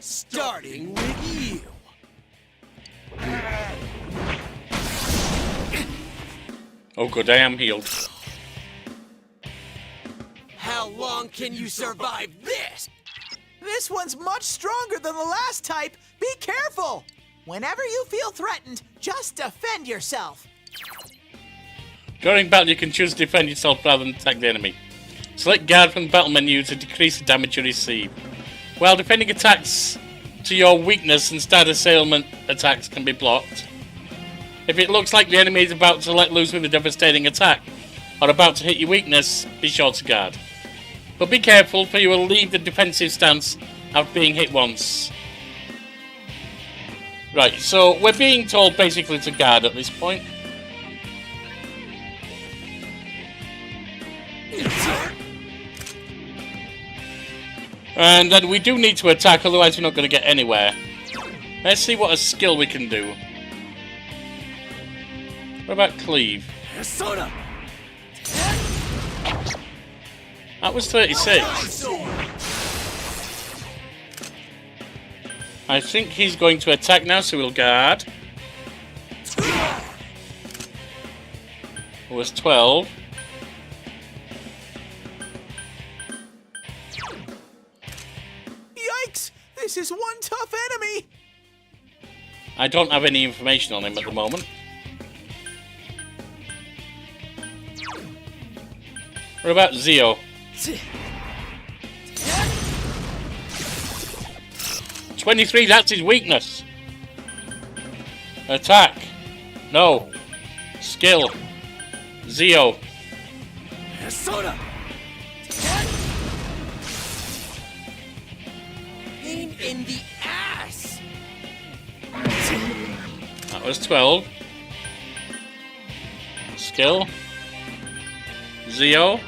starting with you. Oh good, I am healed. How long can you survive this? This one's much stronger than the last type. Be careful. Whenever you feel threatened, just defend yourself. During battle, you can choose to defend yourself rather than attack the enemy. Select guard from the battle menu to decrease the damage you receive. While defending attacks to your weakness and start assailant attacks can be blocked. If it looks like the enemy is about to let loose with a devastating attack, or about to hit your weakness, be sure to guard. But be careful, for you will leave the defensive stance after being hit once. Right, so we're being told basically to guard at this point. And then we do need to attack, otherwise we're not going to get anywhere. Let's see what a skill we can do. What about cleave? That was 36. I think he's going to attack now, so we'll guard. It was 12. Yikes! This is one tough enemy! I don't have any information on him at the moment. What about Zio? 23, that's his weakness. Attack. No. Skill. Zio. Pain in the ass! That was 12. Skill. Zio.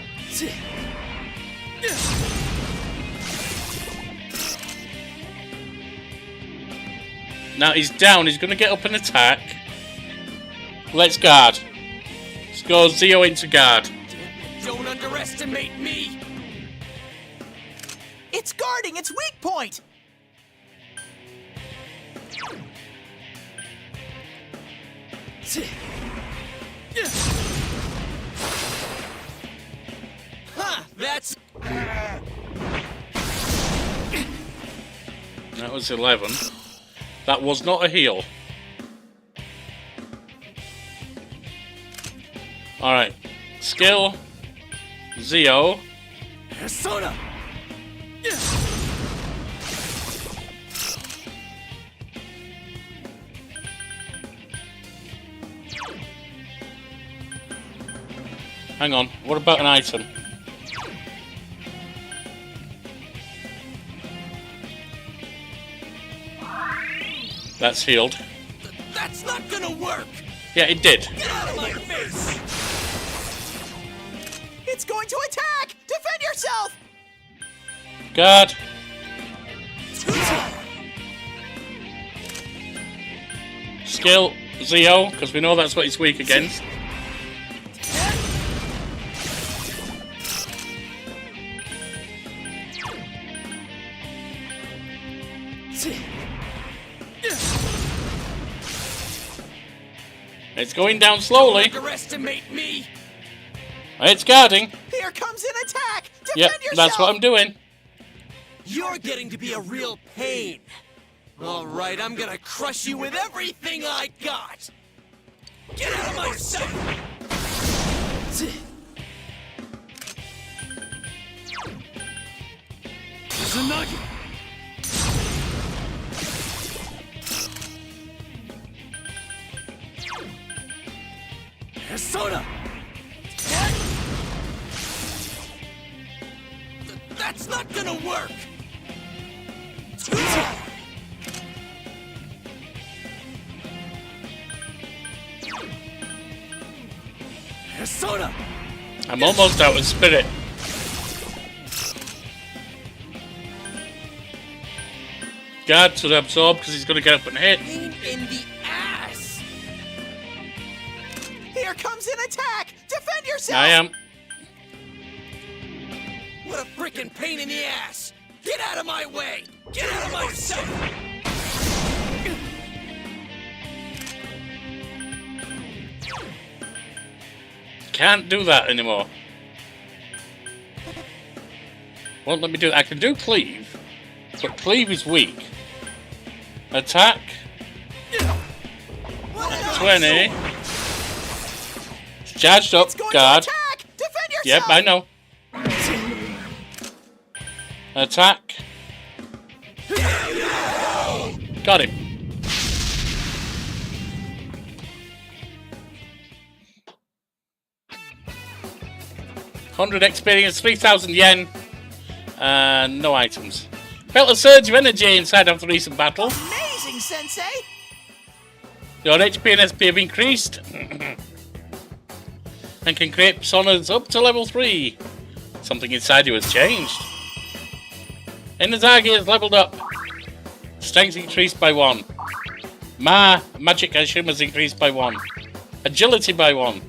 Now he's down, he's going to get up and attack. Let's guard. Let's go Zio into guard. Don't underestimate me! It's guarding its weak point! Ha! That's... That was 11. That was not a heal. Alright. Skill. Zio. Persona! Hang on. What about an item? That's healed. That's not gonna work! Yeah, it did. Get out of my face! It's going to attack! Defend yourself! Guard. Skill. Zio, because we know that's what he's weak against. It's going down slowly. Don't underestimate me! It's guarding. Here comes an attack! Defend Yep, yourself! that's what I'm doing. You're getting to be a real pain. Alright, I'm gonna crush you with everything I got! Get out of my sight! Tsunagi! Persona! That's not gonna work! Persona! I'm almost out of spirit. Guard to absorb because he's going to get up and hit. Pain in the ass! Here comes an attack! Defend yourself! I am. What a freaking pain in the ass! Get out of my way! Get out of my sight! Can't do that anymore. Won't let me do it. I can do cleave, but cleave is weak. Attack. 20. Charged up. Guard. Yep, I know. Attack. Got him. $100 experience, 3,000 yen, and no items. Felt a surge of energy inside of the recent battle. Amazing, Sensei! Your HP and SP have increased. And can create personas up to level 3. Something inside you has changed. Inazagi is leveled up. Strength increased by 1. Magic I assume has increased by 1. Agility by 1.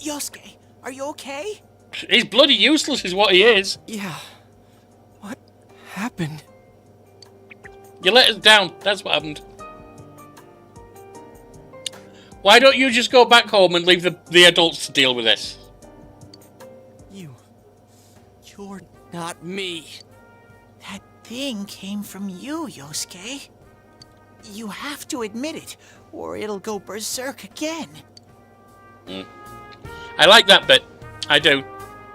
Yosuke, are you okay? He's bloody useless is what he is. Yeah. What happened? You let us down. That's what happened. Why don't you just go back home and leave the adults to deal with this? You're not me. That thing came from you, Yosuke. You have to admit it, or it'll go berserk again. I like that bit. I do.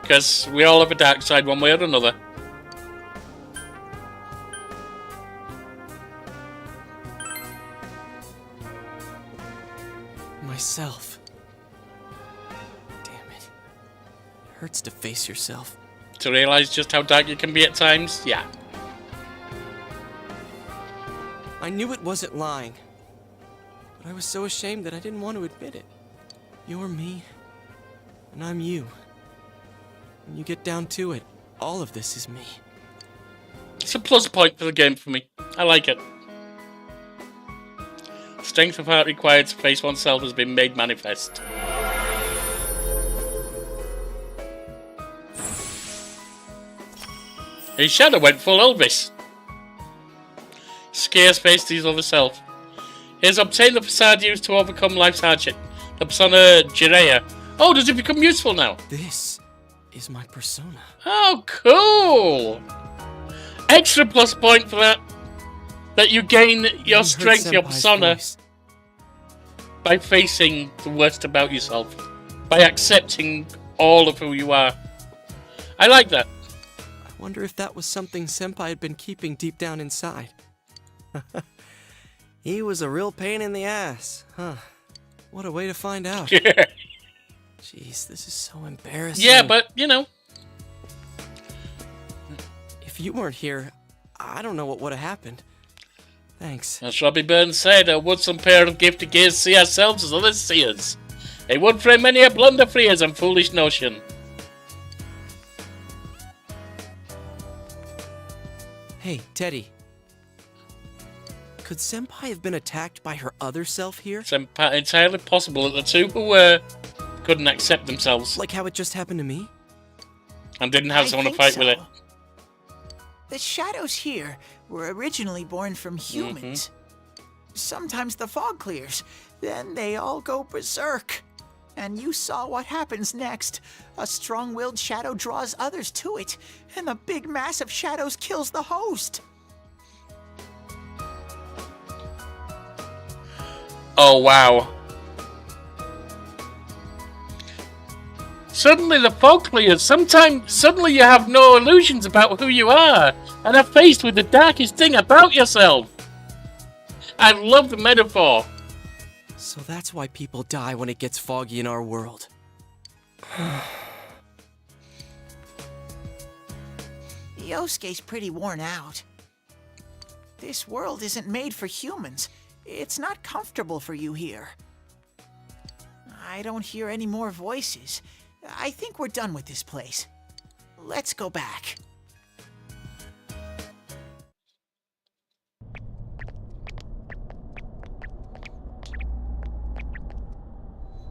Because we all have a dark side one way or another. Myself. Damn it. It hurts to face yourself. To realise just how dark you can be at times? Yeah. I knew it wasn't lying. But I was so ashamed that I didn't want to admit it. You're me, and I'm you. When you get down to it, all of this is me. It's a plus point for the game for me. I like it. Strength of heart required to face oneself has been made manifest. His shadow went full Elvis. Scarce faced his other self. He has obtained the facade used to overcome life's hardship. The persona Jiraiya. Oh, does it become useful now? This is my persona. Oh, cool! Extra plus point for that. That you gain your strength, your persona, by facing the worst about yourself. By accepting all of who you are. I like that. I wonder if that was something Senpai had been keeping deep down inside. He was a real pain in the ass, huh? What a way to find out. Jeez, this is so embarrassing. Yeah, but, you know. If you weren't here, I don't know what would have happened. Thanks. As Robbie Burns said, a woodsome pair of gifted gears see ourselves as others see us. A wood frame many a blunder freers and foolish notion. Hey, Teddy. Could Senpai have been attacked by her other self here? It's entirely possible that the two who couldn't accept themselves. Like how it just happened to me? And didn't have someone to fight with it. The shadows here were originally born from humans. Sometimes the fog clears, then they all go berserk. And you saw what happens next. A strong-willed shadow draws others to it, and the big mass of shadows kills the host. Oh, wow. Suddenly the fog clears. Suddenly you have no illusions about who you are and are faced with the darkest thing about yourself. I love the metaphor. So that's why people die when it gets foggy in our world. Yosuke's pretty worn out. This world isn't made for humans. It's not comfortable for you here. I don't hear any more voices. I think we're done with this place. Let's go back.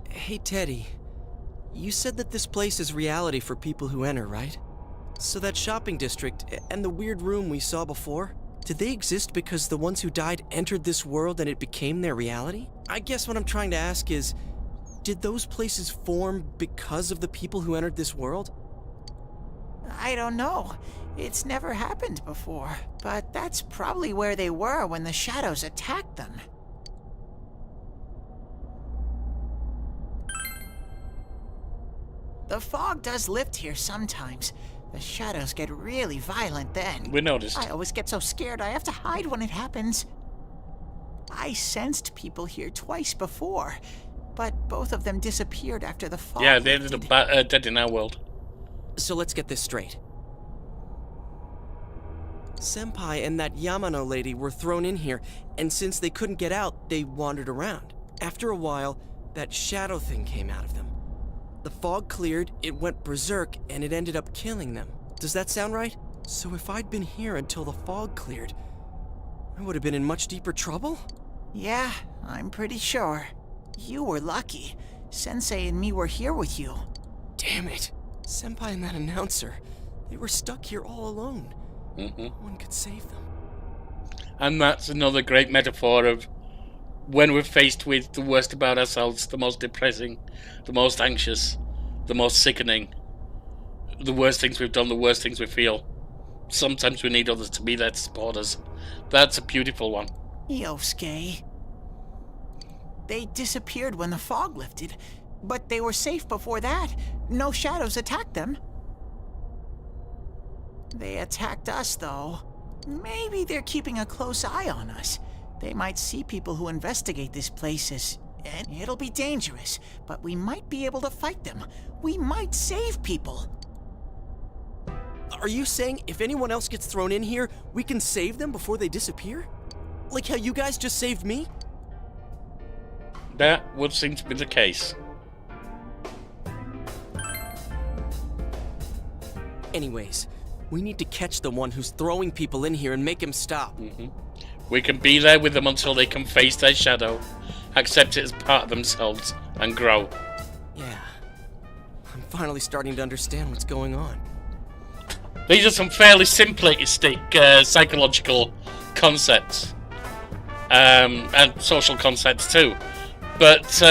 Hey, Teddy. You said that this place is reality for people who enter, right? So that shopping district and the weird room we saw before, did they exist because the ones who died entered this world and it became their reality? I guess what I'm trying to ask is, did those places form because of the people who entered this world? I don't know. It's never happened before, but that's probably where they were when the shadows attacked them. The fog does lift here sometimes. The shadows get really violent then. We noticed. I always get so scared I have to hide when it happens. I sensed people here twice before, but both of them disappeared after the fog Yeah, they ended up dead in our world. So let's get this straight. Senpai and that Yamano lady were thrown in here, and since they couldn't get out, they wandered around. After a while, that shadow thing came out of them. The fog cleared, it went berserk, and it ended up killing them. Does that sound right? So if I'd been here until the fog cleared, I would have been in much deeper trouble? Yeah, I'm pretty sure. You were lucky. Sensei and me were here with you. Damn it. Senpai and that announcer, they were stuck here all alone. No one could save them. And that's another great metaphor of when we're faced with the worst about ourselves, the most depressing, the most anxious, the most sickening, the worst things we've done, the worst things we feel. Sometimes we need others to be there to support us. That's a beautiful one. Yosuke. They disappeared when the fog lifted, but they were safe before that. No shadows attacked them. They attacked us, though. Maybe they're keeping a close eye on us. They might see people who investigate these places, and it'll be dangerous, but we might be able to fight them. We might save people. Are you saying if anyone else gets thrown in here, we can save them before they disappear? Like how you guys just saved me? That would seem to be the case. Anyways, we need to catch the one who's throwing people in here and make him stop. We can be there with them until they can face their shadow, accept it as part of themselves, and grow. Yeah. I'm finally starting to understand what's going on. These are some fairly simplistic psychological concepts. And social concepts too. But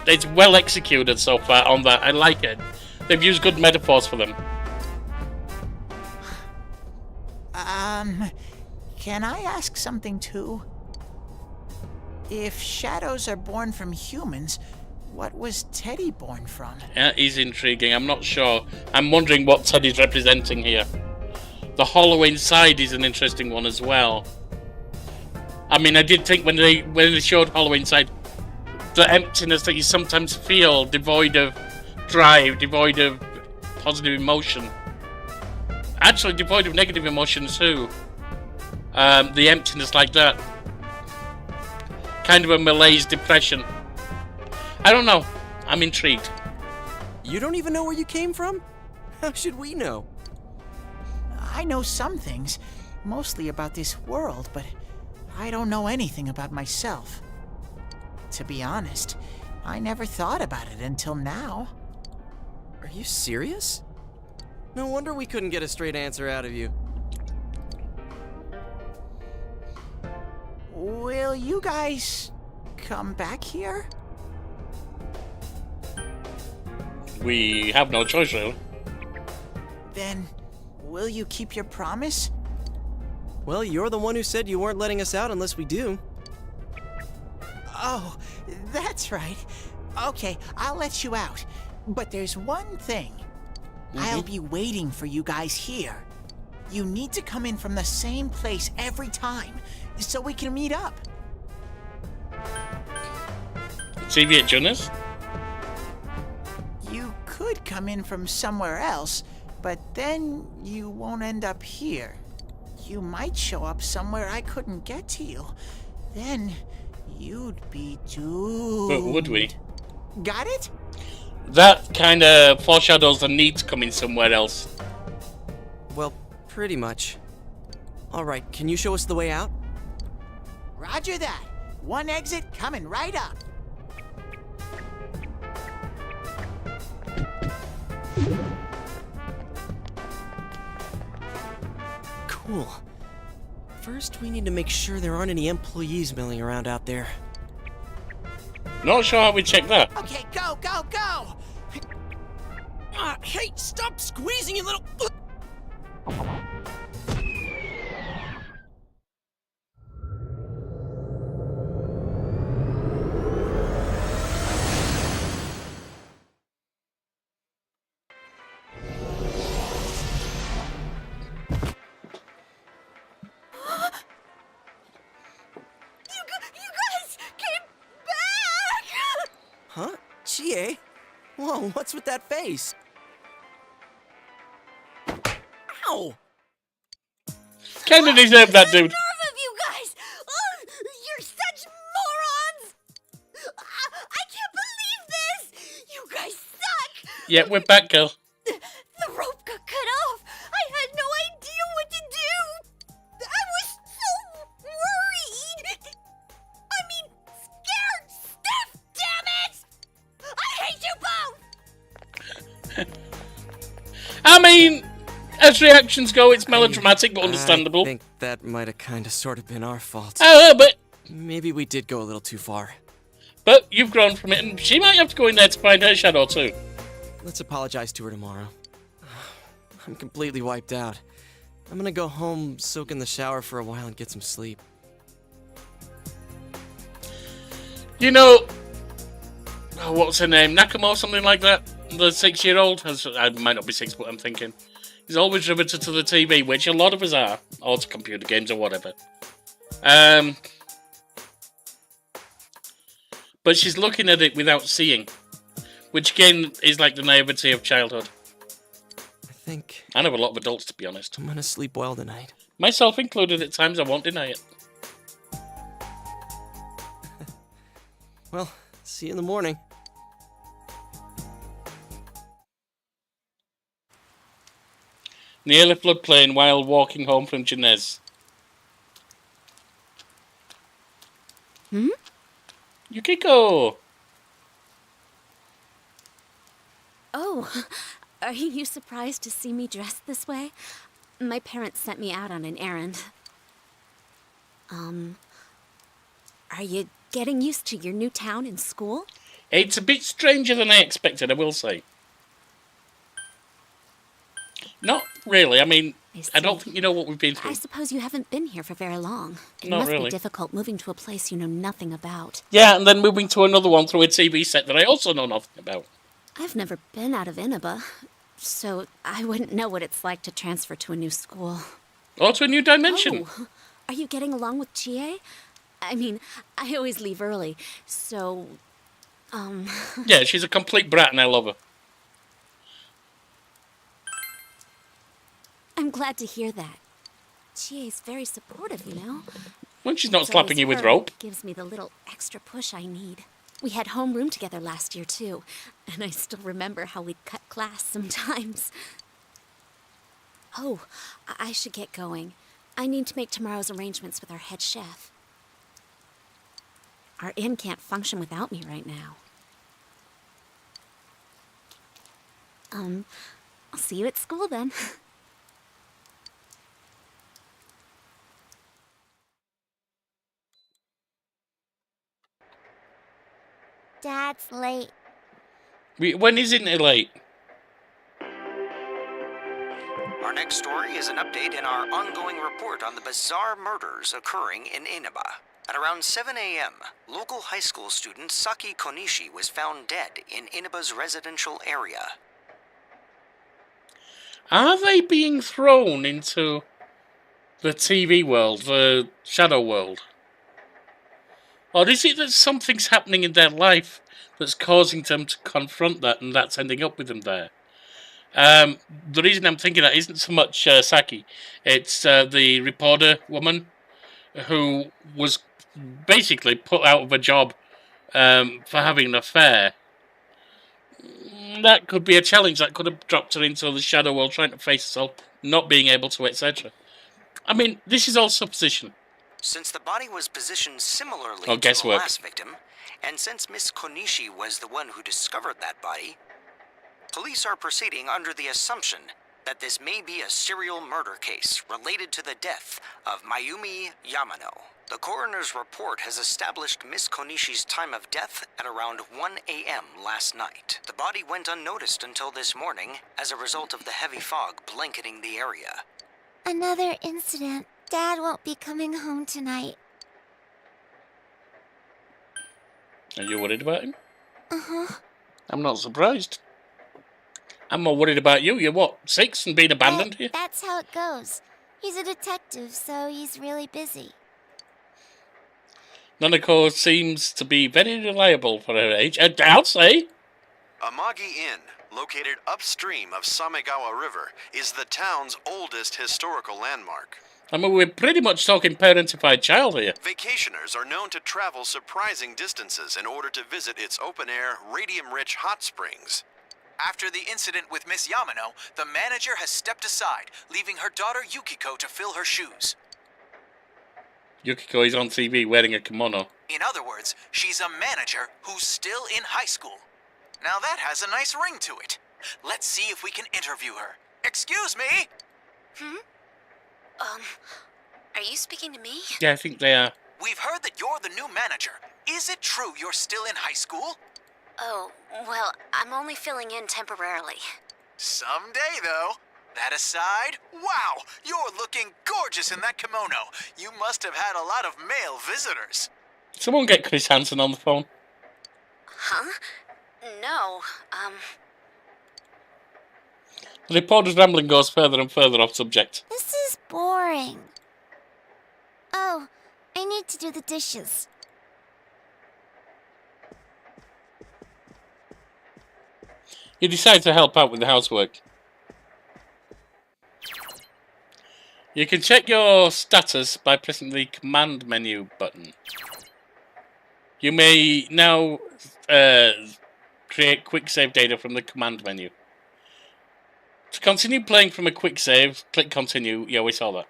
it's well executed so far on that. I like it. They've used good metaphors for them. Can I ask something too? If shadows are born from humans, what was Teddy born from? Yeah, he's intriguing. I'm not sure. I'm wondering what Teddy's representing here. The hollow inside is an interesting one as well. I mean, I did think when they showed hollow inside, the emptiness that you sometimes feel, devoid of drive, devoid of positive emotion. Actually, devoid of negative emotion too. The emptiness like that. Kind of a malaise, depression. I don't know. I'm intrigued. You don't even know where you came from? How should we know? I know some things, mostly about this world, but I don't know anything about myself. To be honest, I never thought about it until now. Are you serious? No wonder we couldn't get a straight answer out of you. Will you guys come back here? We have no choice, really. Then, will you keep your promise? Well, you're the one who said you weren't letting us out unless we do. Oh, that's right. Okay, I'll let you out. But there's one thing. I'll be waiting for you guys here. You need to come in from the same place every time, so we can meet up. TV at Jonas? You could come in from somewhere else, but then you won't end up here. You might show up somewhere I couldn't get to you. Then you'd be doomed. But would we? Got it? That kind of foreshadows the need to come in somewhere else. Well, pretty much. Alright, can you show us the way out? Roger that. One exit coming right up. Cool. First, we need to make sure there aren't any employees milling around out there. Not sure how we check that. Okay, go, go, go! Hey, stop squeezing, you little... What's with that face? Ow! Kinda deserved that, dude. Nerve of you guys! Oh, you're such morons! I can't believe this! You guys suck! Yeah, we're back, girl. The rope got cut off! I had no idea what to do! I was so worried! I mean, scared stiff, damn it! I hate you both! I mean, as reactions go, it's melodramatic but understandable. I think that might have kind of sort of been our fault. But Maybe we did go a little too far. But you've grown from it, and she might have to go in there to find her shadow too. Let's apologize to her tomorrow. I'm completely wiped out. I'm gonna go home, soak in the shower for a while, and get some sleep. You know, what's her name? Nakamo, something like that? The 6-year-old? I might not be 6, but I'm thinking. He's always riveted to the TV, which a lot of us are. Or to computer games or whatever. But she's looking at it without seeing. Which, again, is like the naivety of childhood. I know a lot of adults, to be honest. I'm gonna sleep well tonight. Myself included at times, I won't deny it. Well, see you in the morning. Near the floodplain while walking home from Jeunesse. Yukiko! Oh, are you surprised to see me dressed this way? My parents sent me out on an errand. Are you getting used to your new town and school? It's a bit stranger than I expected, I will say. Not really. I mean, I don't think you know what we've been through. I suppose you haven't been here for very long. It Not must really. be difficult moving to a place you know nothing about. Yeah, and then moving to another one through a TV set that I also know nothing about. I've never been out of Inaba, so I wouldn't know what it's like to transfer to a new school. Or to a new dimension. Oh, are you getting along with Chie? I mean, I always leave early, so, Yeah, she's a complete brat and I love her. I'm glad to hear that. Chie's very supportive, you know? When she's not It's slapping always you with her rope. that gives me the little extra push I need. We had homeroom together last year, too, and I still remember how we'd cut class sometimes. Oh, I should get going. I need to make tomorrow's arrangements with our head chef. Our inn can't function without me right now. I'll see you at school then. Dad's late. When isn't it late? Our next story is an update in our ongoing report on the bizarre murders occurring in Inaba. At around 7 a.m., local high school student Saki Konishi was found dead in Inaba's residential area. Are they being thrown into the TV world, the shadow world? Or is it that something's happening in their life that's causing them to confront that and that's ending up with them there? The reason I'm thinking that isn't so much Saki. It's the reporter woman who was basically put out of a job for having an affair. That could be a challenge. That could have dropped her into the shadow world trying to face herself, not being able to, etc. I mean, this is all supposition. Since the body was positioned similarly Oh, to the guesswork. last victim, and since Miss Konishi was the one who discovered that body, police are proceeding under the assumption that this may be a serial murder case related to the death of Mayumi Yamano. The coroner's report has established Miss Konishi's time of death at around 1 a.m. last night. The body went unnoticed until this morning as a result of the heavy fog blanketing the area. Another incident. Dad won't be coming home tonight. Are you worried about him? Uh-huh. I'm not surprised. I'm more worried about you. You're what, 6 and being abandoned here? That's how it goes. He's a detective, so he's really busy. Nanako seems to be very reliable for her age. I'll say. Amagi Inn, located upstream of Samegawa River, is the town's oldest historical landmark. I mean, we're pretty much talking parentified child here. Vacationers are known to travel surprising distances in order to visit its open-air, radium-rich hot springs. After the incident with Miss Yamano, the manager has stepped aside, leaving her daughter Yukiko to fill her shoes. Yukiko is on TV wearing a kimono. In other words, she's a manager who's still in high school. Now that has a nice ring to it. Let's see if we can interview her. Excuse me? Are you speaking to me? Yeah, I think they are. We've heard that you're the new manager. Is it true you're still in high school? Oh, well, I'm only filling in temporarily. Someday, though. That aside, wow, you're looking gorgeous in that kimono. You must have had a lot of male visitors. Someone get Chris Hansen on the phone. Huh? No, The reporter's rambling goes further and further off subject. This is boring. Oh, I need to do the dishes. You decide to help out with the housework. You can check your status by pressing the command menu button. You may now create quick save data from the command menu. To continue playing from a quick save, click continue. Yeah, we saw that.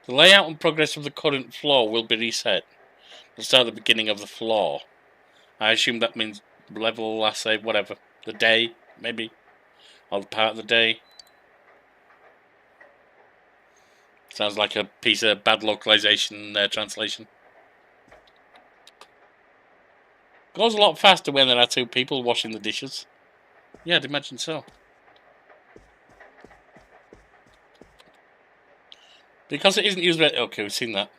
The layout and progress of the current floor will be reset. We'll start at the beginning of the floor. I assume that means level, last save, whatever. The day, maybe. Or the part of the day. Sounds like a piece of bad localization translation. Goes a lot faster when there are two people washing the dishes. Yeah, I'd imagine so. Because it isn't used... Okay, we've seen that.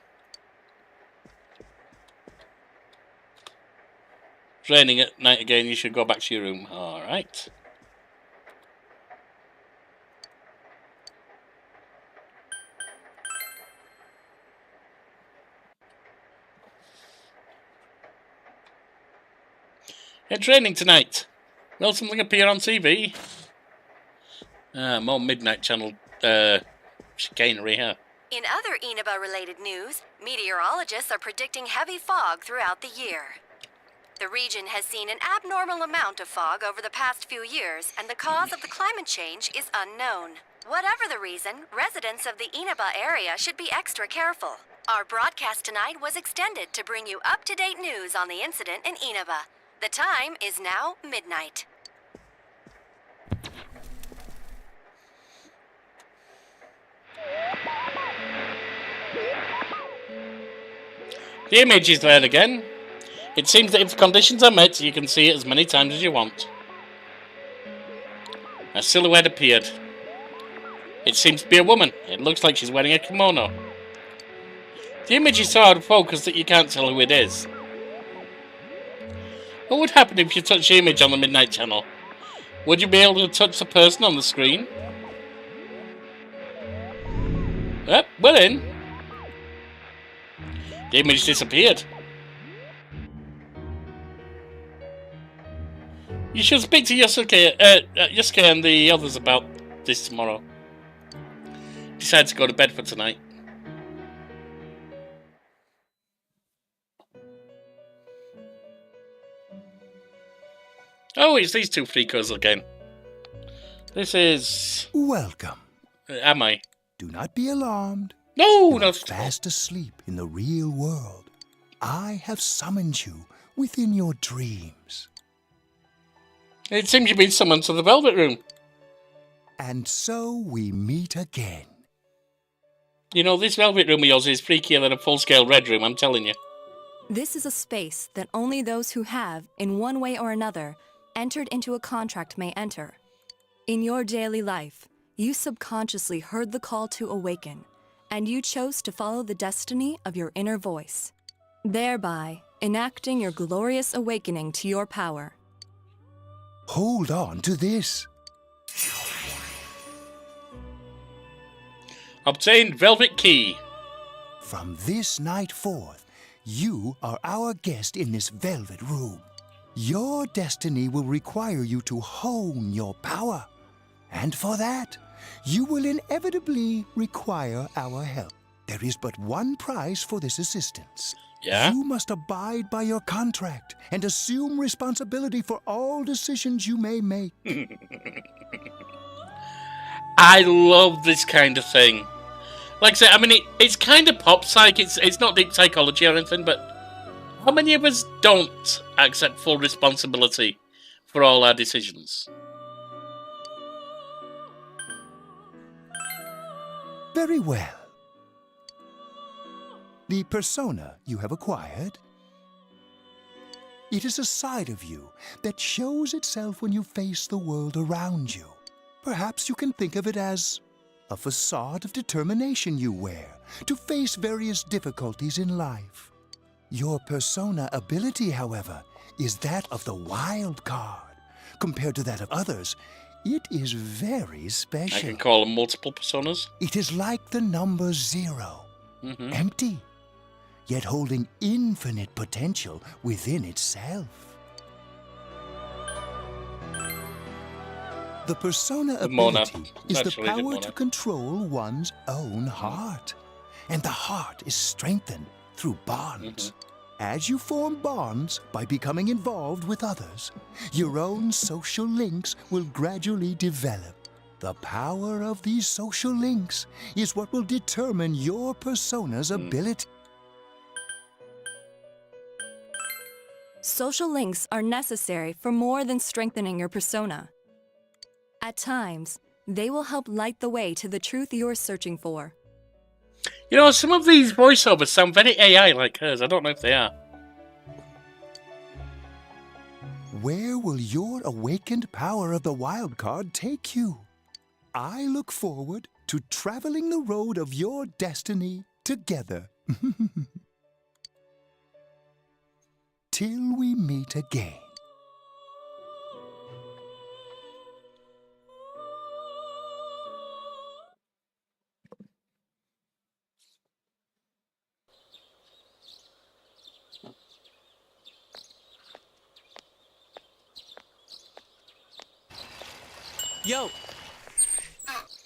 It's raining at night again, you should go back to your room. Alright. It's raining tonight. Will something appear on TV? More Midnight Channel chicanery here. In other Inaba-related news, meteorologists are predicting heavy fog throughout the year. The region has seen an abnormal amount of fog over the past few years, and the cause of the climate change is unknown. Whatever the reason, residents of the Inaba area should be extra careful. Our broadcast tonight was extended to bring you up-to-date news on the incident in Inaba. The time is now midnight. The image is there again. It seems that if the conditions are met, you can see it as many times as you want. A silhouette appeared. It seems to be a woman. It looks like she's wearing a kimono. The image is so out of focus that you can't tell who it is. What would happen if you touch the image on the Midnight Channel? Would you be able to touch the person on the screen? Yep, we're in. The image disappeared. You should speak to Yosuke and the others about this tomorrow. Decide to go to bed for tonight. Oh, it's these two freakers again. This is... Welcome. Am I? Do not be alarmed. No, you not are fast asleep in the real world. I have summoned you within your dreams. It seems you've been summoned to the Velvet Room. And so we meet again. You know, this Velvet Room of yours is freakier than a full-scale Red Room, I'm telling you. This is a space that only those who have, in one way or another, entered into a contract may enter. In your daily life, you subconsciously heard the call to awaken, and you chose to follow the destiny of your inner voice, thereby enacting your glorious awakening to your power. Hold on to this. Obtain Velvet Key. From this night forth, you are our guest in this Velvet Room. Your destiny will require you to hone your power. And for that, you will inevitably require our help. There is but one price for this assistance. Yeah? You must abide by your contract and assume responsibility for all decisions you may make. I love this kind of thing. Like I said, I mean, it's kind of pop psych. It's not deep psychology or anything, but how many of us don't accept full responsibility for all our decisions? Very well. The persona you have acquired, it is a side of you that shows itself when you face the world around you. Perhaps you can think of it as a facade of determination you wear to face various difficulties in life. Your persona ability, however, is that of the wild card. Compared to that of others, it is very special. I can call them multiple personas. It is like the number 0, empty, yet holding infinite potential within itself. The persona ability is the power to control one's own heart. And the heart is strengthened through bonds. As you form bonds by becoming involved with others, your own social links will gradually develop. The power of these social links is what will determine your persona's ability. Social links are necessary for more than strengthening your persona. At times, they will help light the way to the truth you're searching for. You know, some of these voiceovers sound very AI like hers. I don't know if they are. Where will your awakened power of the wild card take you? I look forward to traveling the road of your destiny together. Till we meet again. Yo!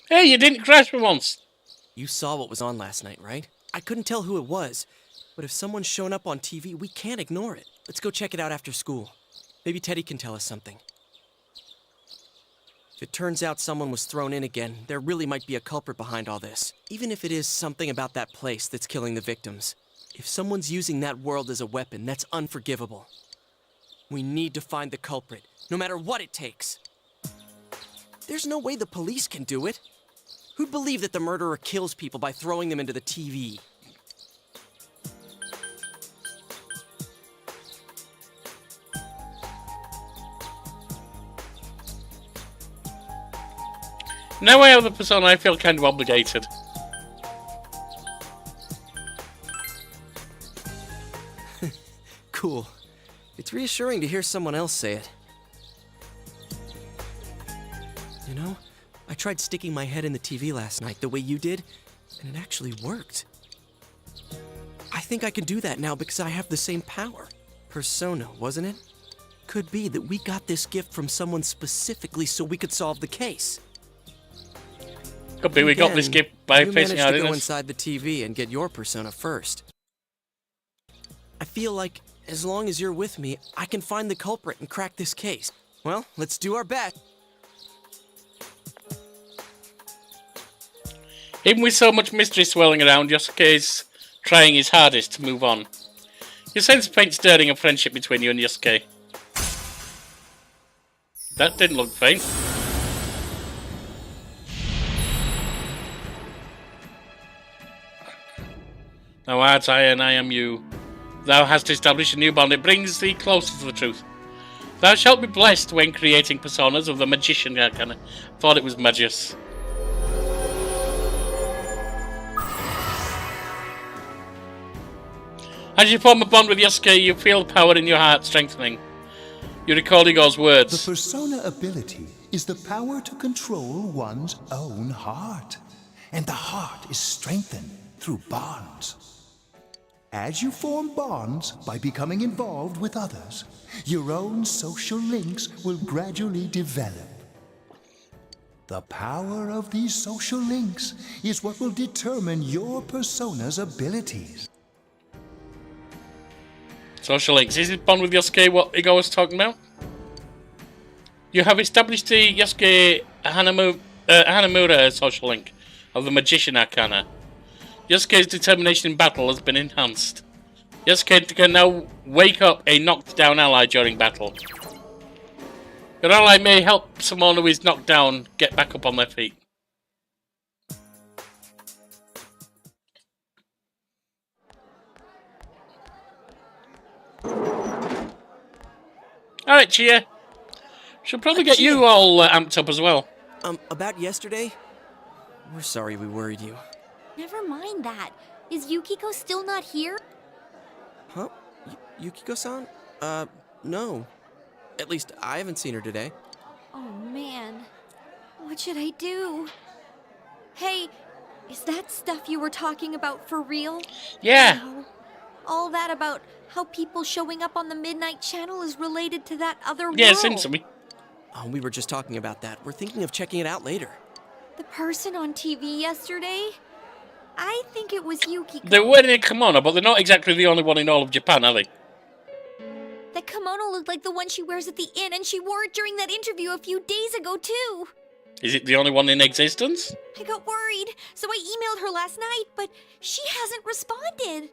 Hey, you didn't crash for once. You saw what was on last night, right? I couldn't tell who it was, but if someone's shown up on TV, we can't ignore it. Let's go check it out after school. Maybe Teddy can tell us something. If it turns out someone was thrown in again, there really might be a culprit behind all this. Even if it is something about that place that's killing the victims. If someone's using that world as a weapon, that's unforgivable. We need to find the culprit, no matter what it takes. There's no way the police can do it. Who'd believe that the murderer kills people by throwing them into the TV? Now I have the persona, I feel kind of obligated. Cool. It's reassuring to hear someone else say it. You know, I tried sticking my head in the TV last night the way you did, and it actually worked. I think I can do that now because I have the same power. Persona, wasn't it? Could be that we got this gift from someone specifically so we could solve the case. Could be we got this gift by facing our You managed to go innocence. inside the TV and get your persona first. I feel like, as long as you're with me, I can find the culprit and crack this case. Well, let's do our best. Even with so much mystery swirling around, Yosuke is trying his hardest to move on. You sense a faint stirring of friendship between you and Yosuke. That didn't look faint. Thou art I and I am you. Thou hast established a new bond, it brings thee closer to the truth. Thou shalt be blessed when creating personas of the magician. I kinda thought it was Magus. As you form a bond with Yosuke, you feel the power in your heart strengthening. You recall Igor's words. The persona ability is the power to control one's own heart. And the heart is strengthened through bonds. As you form bonds by becoming involved with others, your own social links will gradually develop. The power of these social links is what will determine your persona's abilities. Social links. Is it bond with Yosuke what Igo was talking about? You have established the Yosuke Hanamura social link of the Magician Arcana. Yosuke's determination in battle has been enhanced. Yosuke can now wake up a knocked down ally during battle. Your ally may help someone who is knocked down get back up on their feet. Alright, Chia. Should probably get you all amped up as well. About yesterday? We're sorry we worried you. Never mind that. Is Yukiko still not here? Huh? Yukiko-san? No. At least I haven't seen her today. Oh man. What should I do? Hey, is that stuff you were talking about for real? Yeah. No. All that about how people showing up on the Midnight Channel is related to that other world. Yeah, it seems to me. Oh, we were just talking about that. We're thinking of checking it out later. The person on TV yesterday? I think it was Yukiko. They're wearing a kimono, but they're not exactly the only one in all of Japan, are they? That kimono looked like the one she wears at the inn, and she wore it during that interview a few days ago, too. Is it the only one in existence? I got worried, so I emailed her last night, but she hasn't responded.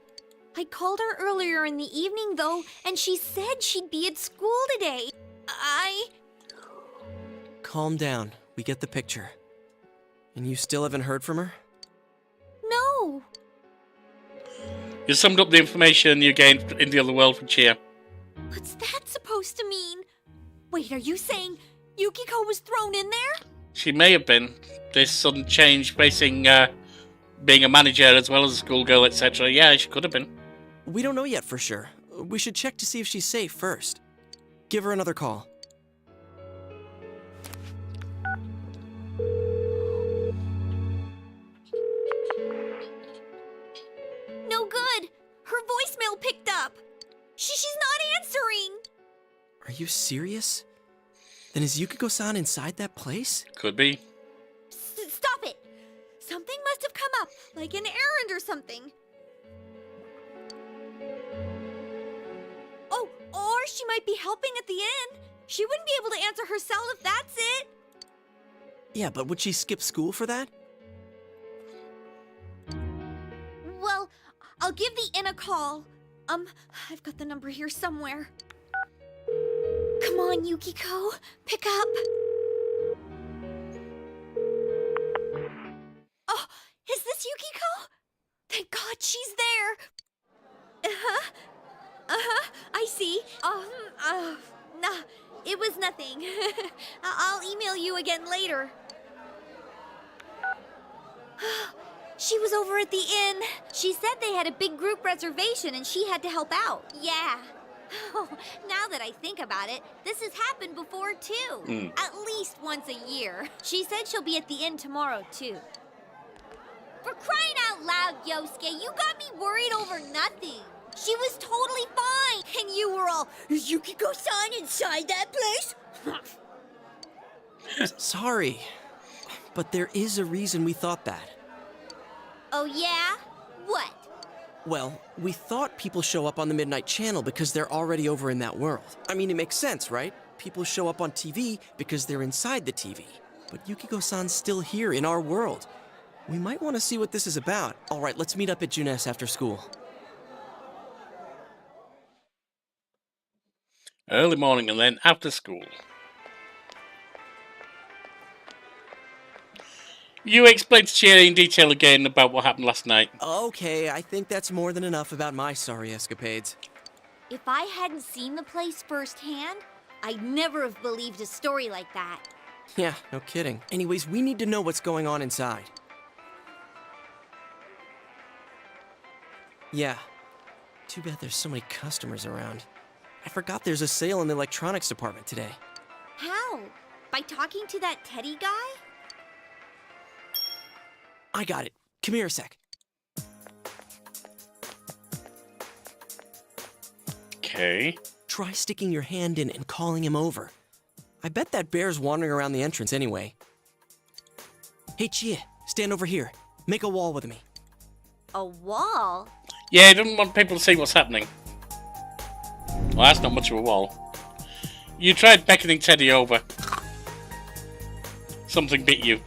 I called her earlier in the evening, though, and she said she'd be at school today. Calm down. We get the picture. And you still haven't heard from her? No. You summed up the information you gained in the other world from Chia. What's that supposed to mean? Wait, are you saying Yukiko was thrown in there? She may have been. This sudden change facing being a manager as well as a schoolgirl, etc. Yeah, she could have been. We don't know yet for sure. We should check to see if she's safe first. Give her another call. No good. Her voicemail picked up. She's not answering. Are you serious? Then is Yukiko-san inside that place? Could be. Stop it. Something must have come up, like an errand or something. Oh, or she might be helping at the inn. She wouldn't be able to answer herself if that's it. Yeah, but would she skip school for that? Well, I'll give the inn a call. I've got the number here somewhere. Come on, Yukiko. Pick up. Oh, is this Yukiko? Thank God she's there. I see. Nah, it was nothing. I'll email you again later. She was over at the inn. She said they had a big group reservation and she had to help out. Yeah. Oh, now that I think about it, this has happened before too. At least once a year. She said she'll be at the inn tomorrow too. For crying out loud, Yosuke, you got me worried over nothing. She was totally fine. And you were all, is Yukiko-san inside that place? Sorry, but there is a reason we thought that. Oh yeah? What? Well, we thought people show up on the Midnight Channel because they're already over in that world. I mean, it makes sense, right? People show up on TV because they're inside the TV. But Yukiko-san's still here in our world. We might want to see what this is about. All right, let's meet up at Junes after school. Early morning and then after school. You explained to Chia in detail again about what happened last night. Okay, I think that's more than enough about my sorry escapades. If I hadn't seen the place firsthand, I'd never have believed a story like that. Yeah, no kidding. Anyways, we need to know what's going on inside. Yeah. Too bad there's so many customers around. I forgot there's a sale in the electronics department today. How? By talking to that Teddy guy? I got it. Come here a sec. Okay. Try sticking your hand in and calling him over. I bet that bear's wandering around the entrance anyway. Hey, Chia, stand over here. Make a wall with me. A wall? Yeah, he doesn't want people to see what's happening. Well, that's not much of a wall. You tried beckoning Teddy over. Something bit you.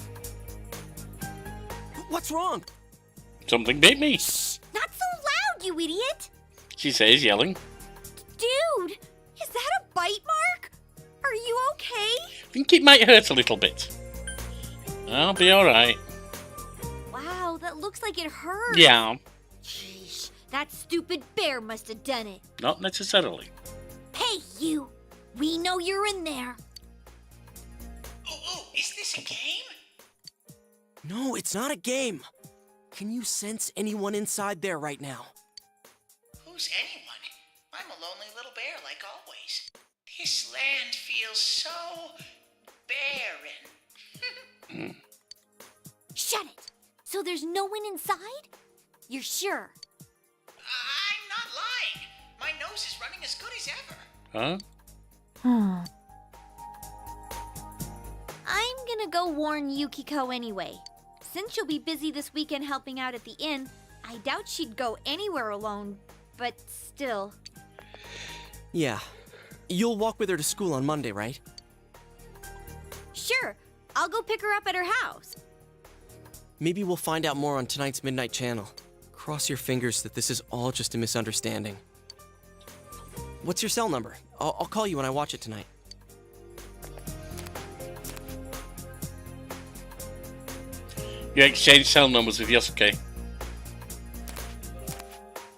What's wrong? Something bit me. Not so loud, you idiot! She says, yelling. Dude, is that a bite mark? Are you okay? I think it might hurt a little bit. I'll be alright. Wow, that looks like it hurts. Yeah. Jeez, that stupid bear must have done it. Not necessarily. Hey, you! We know you're in there. Oh, is this a game? No, it's not a game. Can you sense anyone inside there right now? Who's anyone? I'm a lonely little bear like always. This land feels so barren. Shut it! So there's no one inside? You're sure? I'm not lying. My nose is running as good as ever. Huh? I'm gonna go warn Yukiko anyway. Since she'll be busy this weekend helping out at the inn, I doubt she'd go anywhere alone, but still. Yeah. You'll walk with her to school on Monday, right? Sure, I'll go pick her up at her house. Maybe we'll find out more on tonight's Midnight Channel. Cross your fingers that this is all just a misunderstanding. What's your cell number? I'll call you when I watch it tonight. You exchange cell numbers with Yosuke.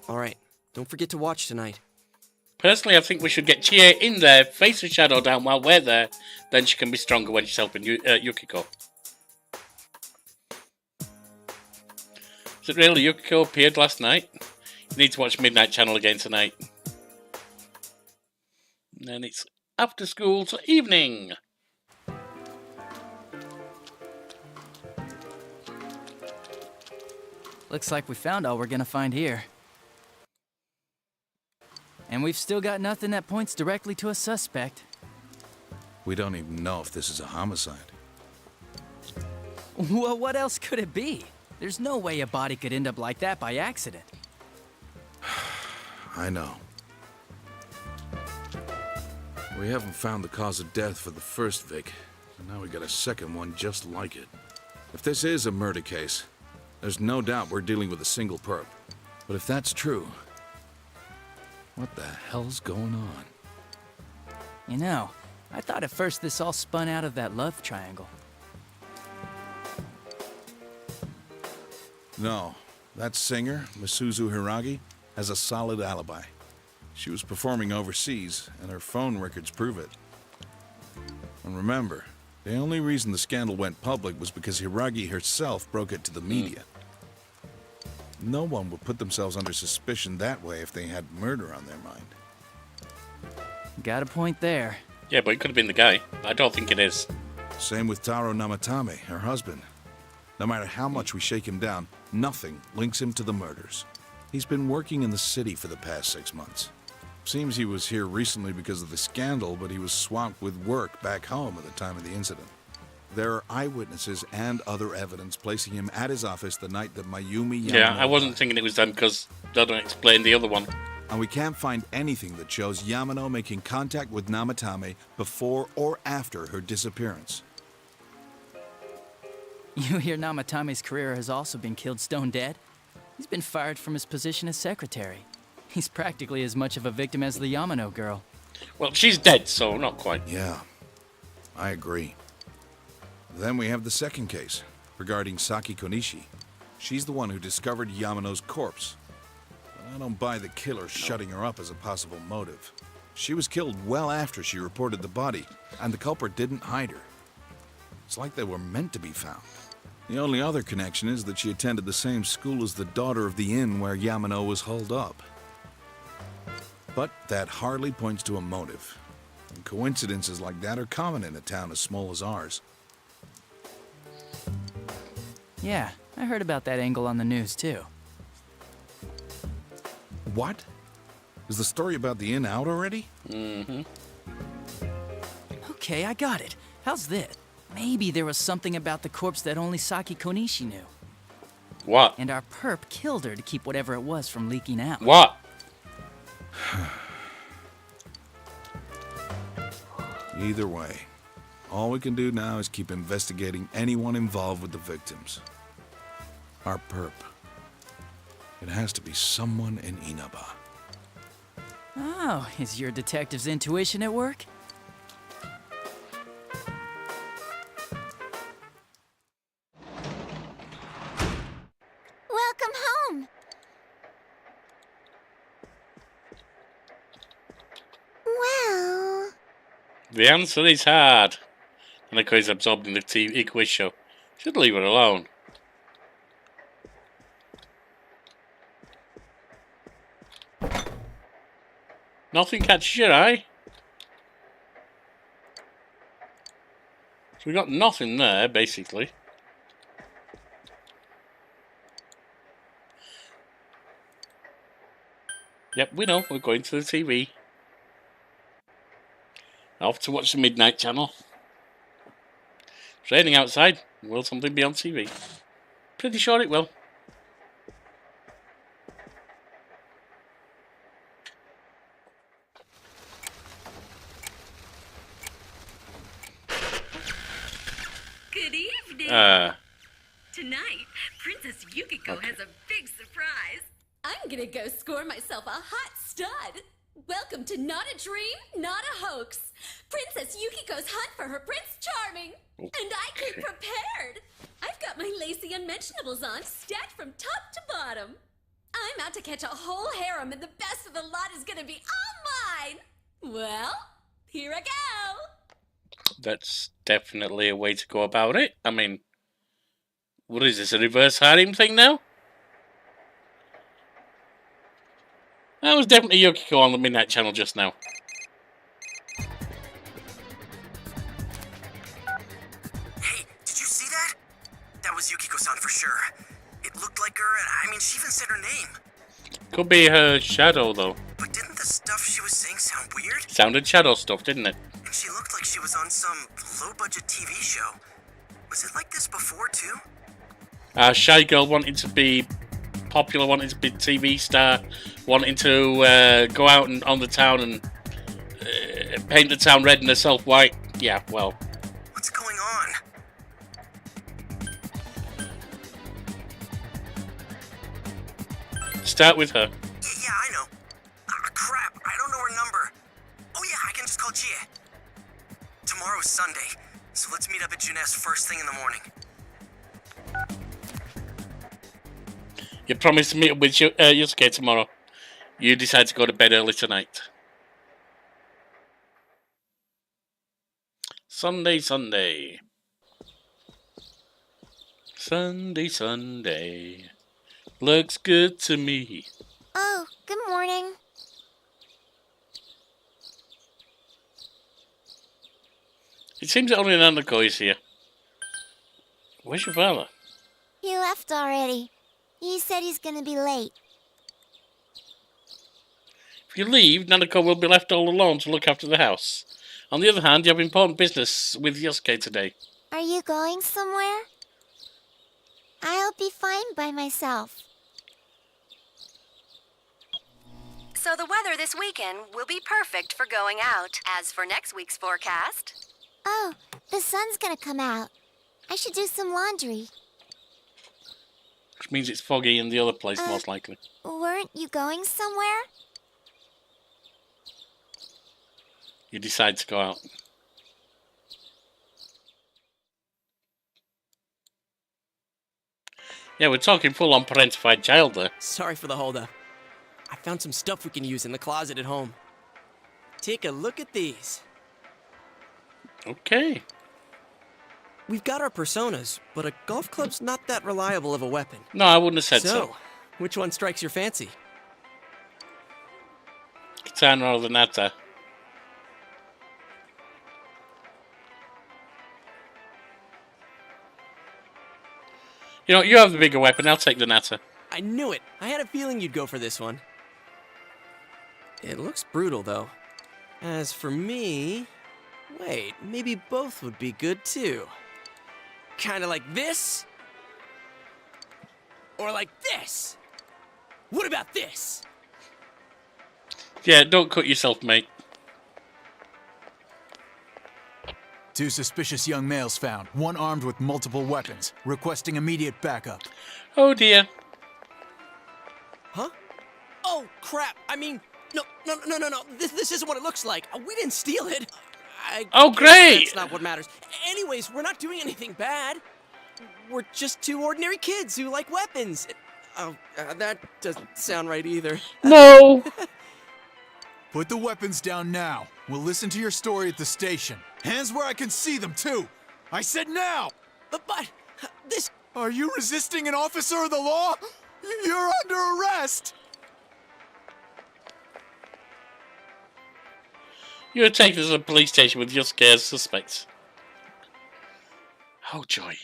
Alright, don't forget to watch tonight. Personally, I think we should get Chie in there, face the shadow down while we're there, then she can be stronger when she's helping Yukiko. Is it really Yukiko appeared last night? You need to watch Midnight Channel again tonight. And then it's after school to evening. Looks like we found all we're gonna find here. And we've still got nothing that points directly to a suspect. We don't even know if this is a homicide. Well, what else could it be? There's no way a body could end up like that by accident. I know. We haven't found the cause of death for the first Vic, and now we got a second one just like it. If this is a murder case, there's no doubt we're dealing with a single perp. But if that's true, what the hell's going on? You know, I thought at first this all spun out of that love triangle. No, that singer, Misuzu Hiragi, has a solid alibi. She was performing overseas, and her phone records prove it. And remember, the only reason the scandal went public was because Hiragi herself broke it to the media. No one would put themselves under suspicion that way if they had murder on their mind. Got a point there. Yeah, but it could have been the guy. I don't think it is. Same with Taro Namatame, her husband. No matter how much we shake him down, nothing links him to the murders. He's been working in the city for the past 6 months. Seems he was here recently because of the scandal, but he was swamped with work back home at the time of the incident. There are eyewitnesses and other evidence placing him at his office the night that Mayumi Yamano Yeah, I wasn't thinking it was them because they don't explain the other one. And we can't find anything that shows Yamano making contact with Namatame before or after her disappearance. You hear Namatame's career has also been killed stone dead? He's been fired from his position as secretary. He's practically as much of a victim as the Yamano girl. Well, she's dead, so not quite. Yeah, I agree. Then we have the second case, regarding Saki Konishi. She's the one who discovered Yamano's corpse. But I don't buy the killer shutting her up as a possible motive. She was killed well after she reported the body, and the culprit didn't hide her. It's like they were meant to be found. The only other connection is that she attended the same school as the daughter of the inn where Yamano was holed up. But that hardly points to a motive. And coincidences like that are common in a town as small as ours. Yeah, I heard about that angle on the news too. What? Is the story about the inn out already? Mm-hmm. Okay, I got it. How's this? Maybe there was something about the corpse that only Saki Konishi knew. What? And our perp killed her to keep whatever it was from leaking out. What? Either way, all we can do now is keep investigating anyone involved with the victims. Our perp. It has to be someone in Inaba. Oh, is your detective's intuition at work? Welcome home. Well... The answer is hard. Nanako is absorbed in the TV quiz show. Should leave her alone. Nothing catches your eye. So we got nothing there, basically. Yep, we know. We're going to the TV. Off to watch the Midnight Channel. It's raining outside. Will something be on TV? Pretty sure it will. Good evening. Tonight, Princess Yukiko has a big surprise. I'm gonna go score myself a hot stud. Welcome to Not a Dream, Not a Hoax. Princess Yukiko's hunt for her Prince Charming. And I came prepared. I've got my lacy unmentionables on, stacked from top to bottom. I'm out to catch a whole harem, and the best of the lot is gonna be all mine. Well, here I go. That's definitely a way to go about it. I mean, what is this, a reverse harem thing now? That was definitely Yukiko on the Midnight Channel just now. Hey, did you see that? That was Yukiko-san for sure. It looked like her, and I mean, she even said her name. Could be her shadow, though. But didn't the stuff she was saying sound weird? Sounded shadow stuff, didn't it? And she looked like she was on some low-budget TV show. Was it like this before, too? Shy girl wanting to be popular, wanting to be TV star, wanting to go out and on the town and paint the town red and herself white. Yeah, well. What's going on? Start with her. Yeah, I know. Crap, I don't know her number. Oh yeah, I can just call Gia. Tomorrow's Sunday, so let's meet up at Juness first thing in the morning. You promised to meet up with Yosuke tomorrow. You decide to go to bed early tonight. Sunday, Sunday. Sunday, Sunday. Looks good to me. Oh, good morning. It seems that only Nanako is here. Where's your father? He left already. He said he's gonna be late. If you leave, Nanako will be left all alone to look after the house. On the other hand, you have important business with Yosuke today. Are you going somewhere? I'll be fine by myself. So the weather this weekend will be perfect for going out. As for next week's forecast... Oh, the sun's gonna come out. I should do some laundry. Which means it's foggy in the other place, most likely. Weren't you going somewhere? You decide to go out. Yeah, we're talking full-on parentified child there. Sorry for the holdup. I found some stuff we can use in the closet at home. Take a look at these. Okay. We've got our personas, but a golf club's not that reliable of a weapon. No, I wouldn't have said so. Which one strikes your fancy? Katana or the Nata. You know, you have the bigger weapon, I'll take the Nata. I knew it! I had a feeling you'd go for this one. It looks brutal, though. As for me... Wait, maybe both would be good, too. Kinda like this? Or like this? What about this? Yeah, don't cut yourself, mate. 2 suspicious young males found, one armed with multiple weapons, requesting immediate backup. Oh dear. Huh? Oh, crap! I mean, no. This isn't what it looks like. We didn't steal it. Oh, great! That's not what matters. Anyways, we're not doing anything bad. We're just 2 ordinary kids who like weapons. Oh, that doesn't sound right either. No! Put the weapons down now. We'll listen to your story at the station. Hands where I can see them, too. I said now! But this... Are you resisting an officer of the law? You're under arrest! You're taken to the police station with your scared suspects. Oh, joy.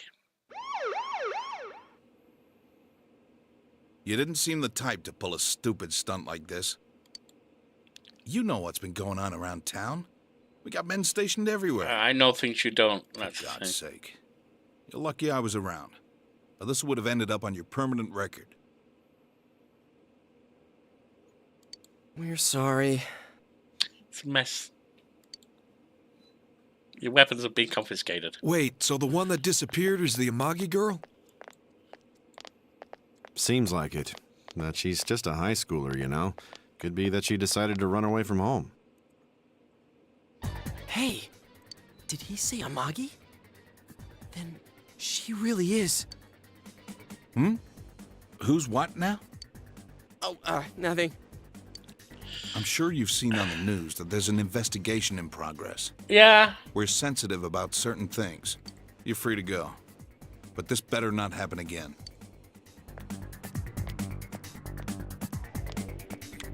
You didn't seem the type to pull a stupid stunt like this. You know what's been going on around town. We got men stationed everywhere. I know things you don't. For God's sake. You're lucky I was around. Or this would have ended up on your permanent record. We're sorry. It's a mess. Your weapons have been confiscated. Wait, so the one that disappeared is the Amagi girl? Seems like it. But she's just a high schooler, you know. Could be that she decided to run away from home. Hey, did he say Amagi? Then she really is. Hmm? Who's what now? Oh, nothing. I'm sure you've seen on the news that there's an investigation in progress. Yeah. We're sensitive about certain things. You're free to go. But this better not happen again.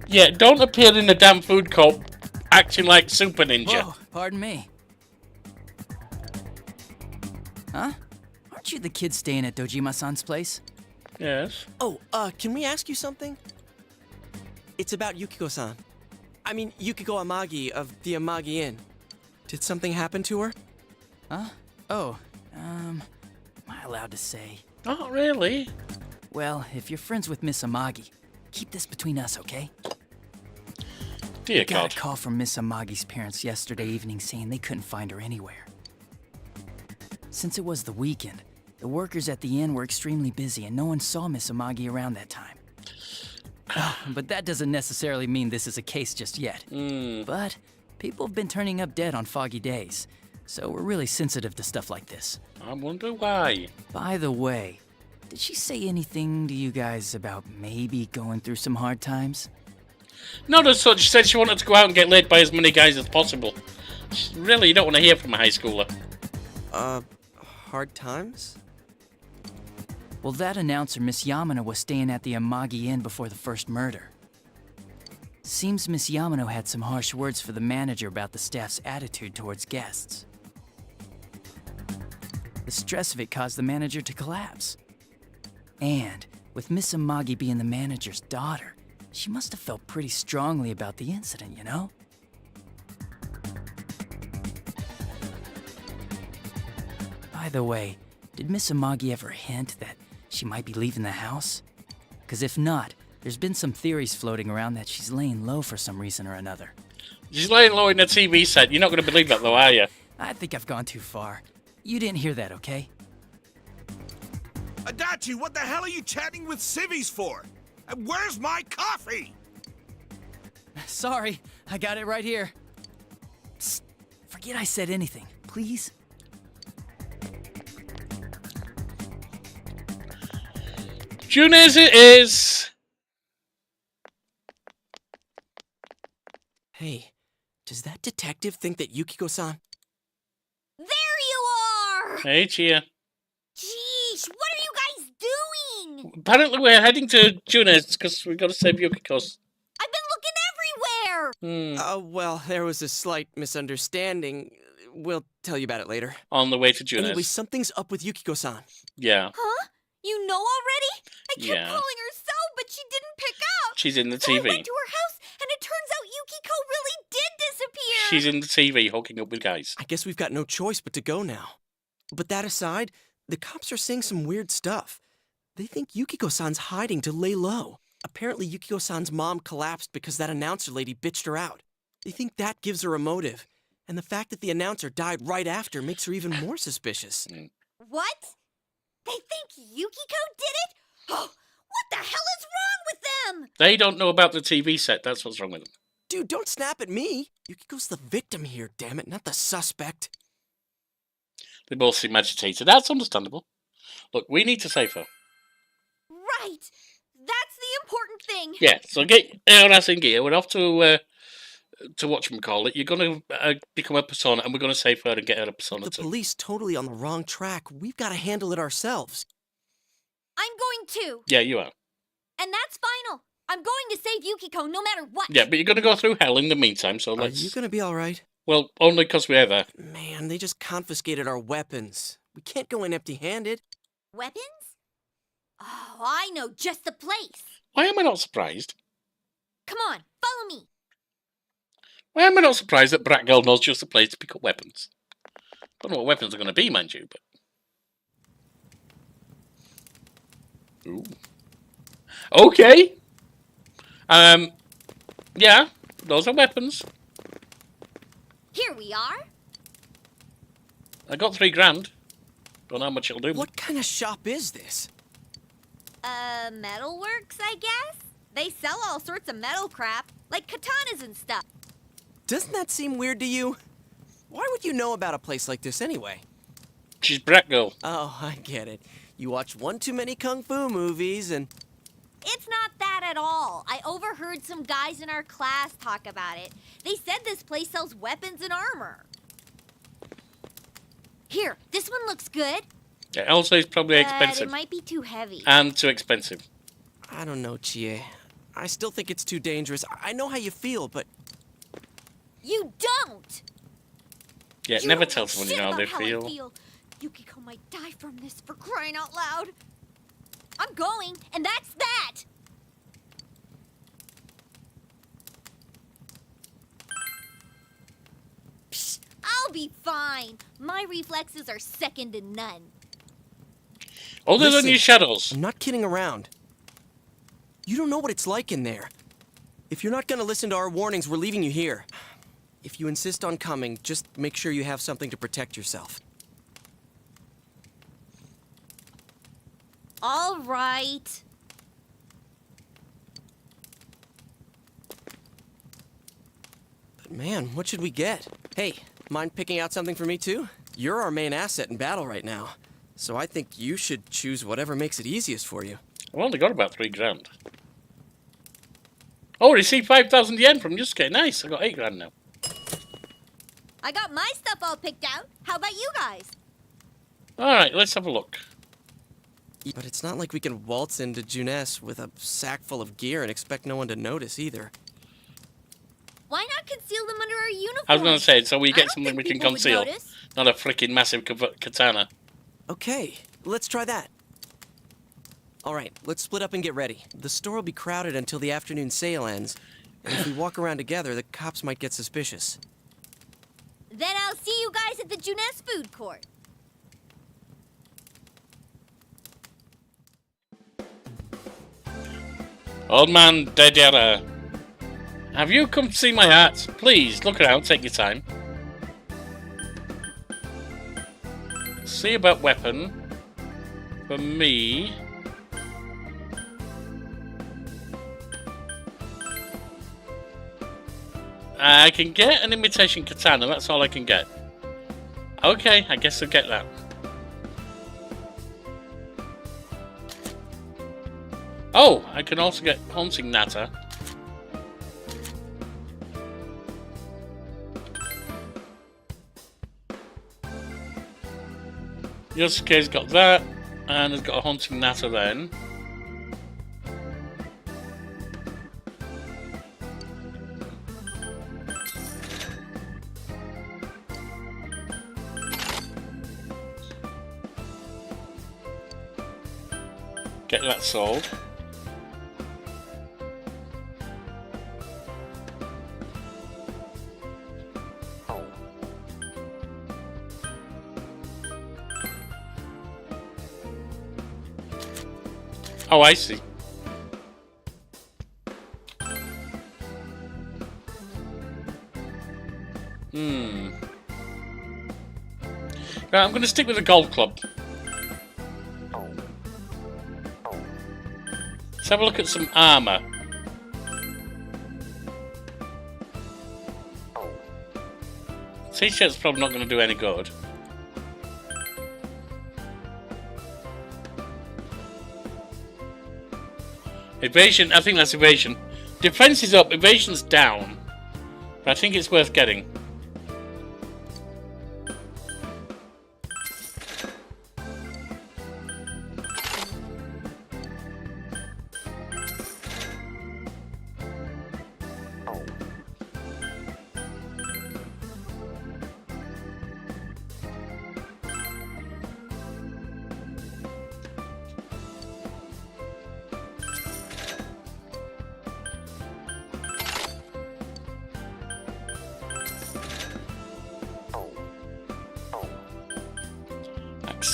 Yeah, don't appear in the damn food court acting like Super Ninja. Whoa, pardon me. Huh? Aren't you the kid staying at Dojima-san's place? Yes. Oh, can we ask you something? It's about Yukiko-san. I mean, Yukiko Amagi of the Amagi Inn. Did something happen to her? Huh? Oh, am I allowed to say? Not really. Well, if you're friends with Miss Amagi, keep this between us, okay? Dear I got God. a call from Miss Amagi's parents yesterday evening saying they couldn't find her anywhere. Since it was the weekend, the workers at the inn were extremely busy and no one saw Miss Amagi around that time. But that doesn't necessarily mean this is a case just yet. But people have been turning up dead on foggy days, so we're really sensitive to stuff like this. I wonder why. By the way, did she say anything to you guys about maybe going through some hard times? Not as such. She said she wanted to go out and get laid by as many guys as possible. Really, you don't want to hear from a high schooler. Hard times? Well, that announcer, Miss Yamano, was staying at the Amagi Inn before the first murder. Seems Miss Yamano had some harsh words for the manager about the staff's attitude towards guests. The stress of it caused the manager to collapse. And with Miss Amagi being the manager's daughter, she must have felt pretty strongly about the incident, you know? By the way, did Miss Amagi ever hint that she might be leaving the house? Because if not, there's been some theories floating around that she's laying low for some reason or another. She's laying low in the TV set. You're not going to believe that, though, are you? I think I've gone too far. You didn't hear that, okay? Adachi, what the hell are you chatting with civvies for? And where's my coffee? Sorry, I got it right here. Psst, forget I said anything, please. June as it is. Hey, does that detective think that Yukiko-san... There you are! Hey, Chia. Jeez, what are you guys doing? Apparently we're heading to Junes because we've got to save Yukiko's. I've been looking everywhere! Well, there was a slight misunderstanding. We'll tell you about it later. On the way to Junes. Anyway, something's up with Yukiko-san. Yeah. Huh? You know already? I kept Yeah. calling her so, but she didn't pick up. She's in the So I TV. went to her house, and it turns out you she's in the TV hooking up with guys. I guess we've got no choice but to go now. But that aside, the cops are saying some weird stuff. They think Yukiko-san's hiding to lay low. Apparently, Yukiko-san's mom collapsed because that announcer lady bitched her out. They think that gives her a motive. And the fact that the announcer died right after makes her even more suspicious. What? They think Yukiko did it? Oh, what the hell is wrong with them? They don't know about the TV set. That's what's wrong with them. Dude, don't snap at me. Yukiko's the victim here, damn it, not the suspect. They both seem agitated. That's understandable. Look, we need to save her. Right. That's the important thing. Yeah, so get our ass in gear. We're off to whatchamacallit. You're going to become a persona, and we're going to save her and get her a persona The too. police totally on the wrong track. We've got to handle it ourselves. I'm going to. Yeah, you are. And that's final. I'm going to save Yukiko no matter what. Yeah, but you're going to go through hell in the meantime, so let's... Are you going to be all right? Well, only because we're there. Man, they just confiscated our weapons. We can't go in empty-handed. Weapons? Oh, I know just the place. Why am I not surprised? Come on, follow me. Why am I not surprised that Brat Girl knows just the place to pick up weapons? Don't know what weapons are going to be, mind you, but... Ooh. Okay. Yeah, those are weapons. Here we are. I got $3,000. Don't know how much it'll do. What kind of shop is this? Metalworks, I guess? They sell all sorts of metal crap, like katanas and stuff. Doesn't that seem weird to you? Why would you know about a place like this anyway? She's Brat Girl. Oh, I get it. You watch one too many kung fu movies and... It's not that at all. I overheard some guys in our class talk about it. They said this place sells weapons and armor. Here, this one looks good. Yeah, also it's probably But expensive. it might be too heavy. And too expensive. I don't know, Chie. I still think it's too dangerous. I know how you feel, but... You don't! Yeah, You never don't tell know someone shit you know how they about I feel. Yukiko might die from this, for crying out loud. I'm going, and that's that! Psh, I'll be fine. My reflexes are second to none. Other than Listen, your shadows. I'm not kidding around. You don't know what it's like in there. If you're not going to listen to our warnings, we're leaving you here. If you insist on coming, just make sure you have something to protect yourself. All right. But man, what should we get? Hey, mind picking out something for me too? You're our main asset in battle right now. So I think you should choose whatever makes it easiest for you. I've only got about $3,000. Oh, received 5,000 yen from Yusuke. Nice, I got $8,000 now. I got my stuff all picked out. How about you guys? Alright, let's have a look. But it's not like we can waltz into Juness with a sack full of gear and expect no one to notice either. Why not conceal them under our uniform? I was going to say, so we get something we can people would conceal. notice. Not a freaking massive katana. Okay, let's try that. All right, let's split up and get ready. The store will be crowded until the afternoon sale ends, and if we walk around together, the cops might get suspicious. Then I'll see you guys at the Juness food court. Old man Dedera. Have you come to see my art? Please, look around, take your time. See about weapon. For me. I can get an imitation katana, that's all I can get. Okay, I guess I'll get that. Oh, I can also get Haunting Natter. Yosuke's got that, and has got a Haunting Natter then. Get that sold. Oh, I see. Right, I'm going to stick with the golf club. Let's have a look at some armour. T-shirt's probably not going to do any good. Evasion, I think that's evasion. Defense is up, evasion's down. But I think it's worth getting.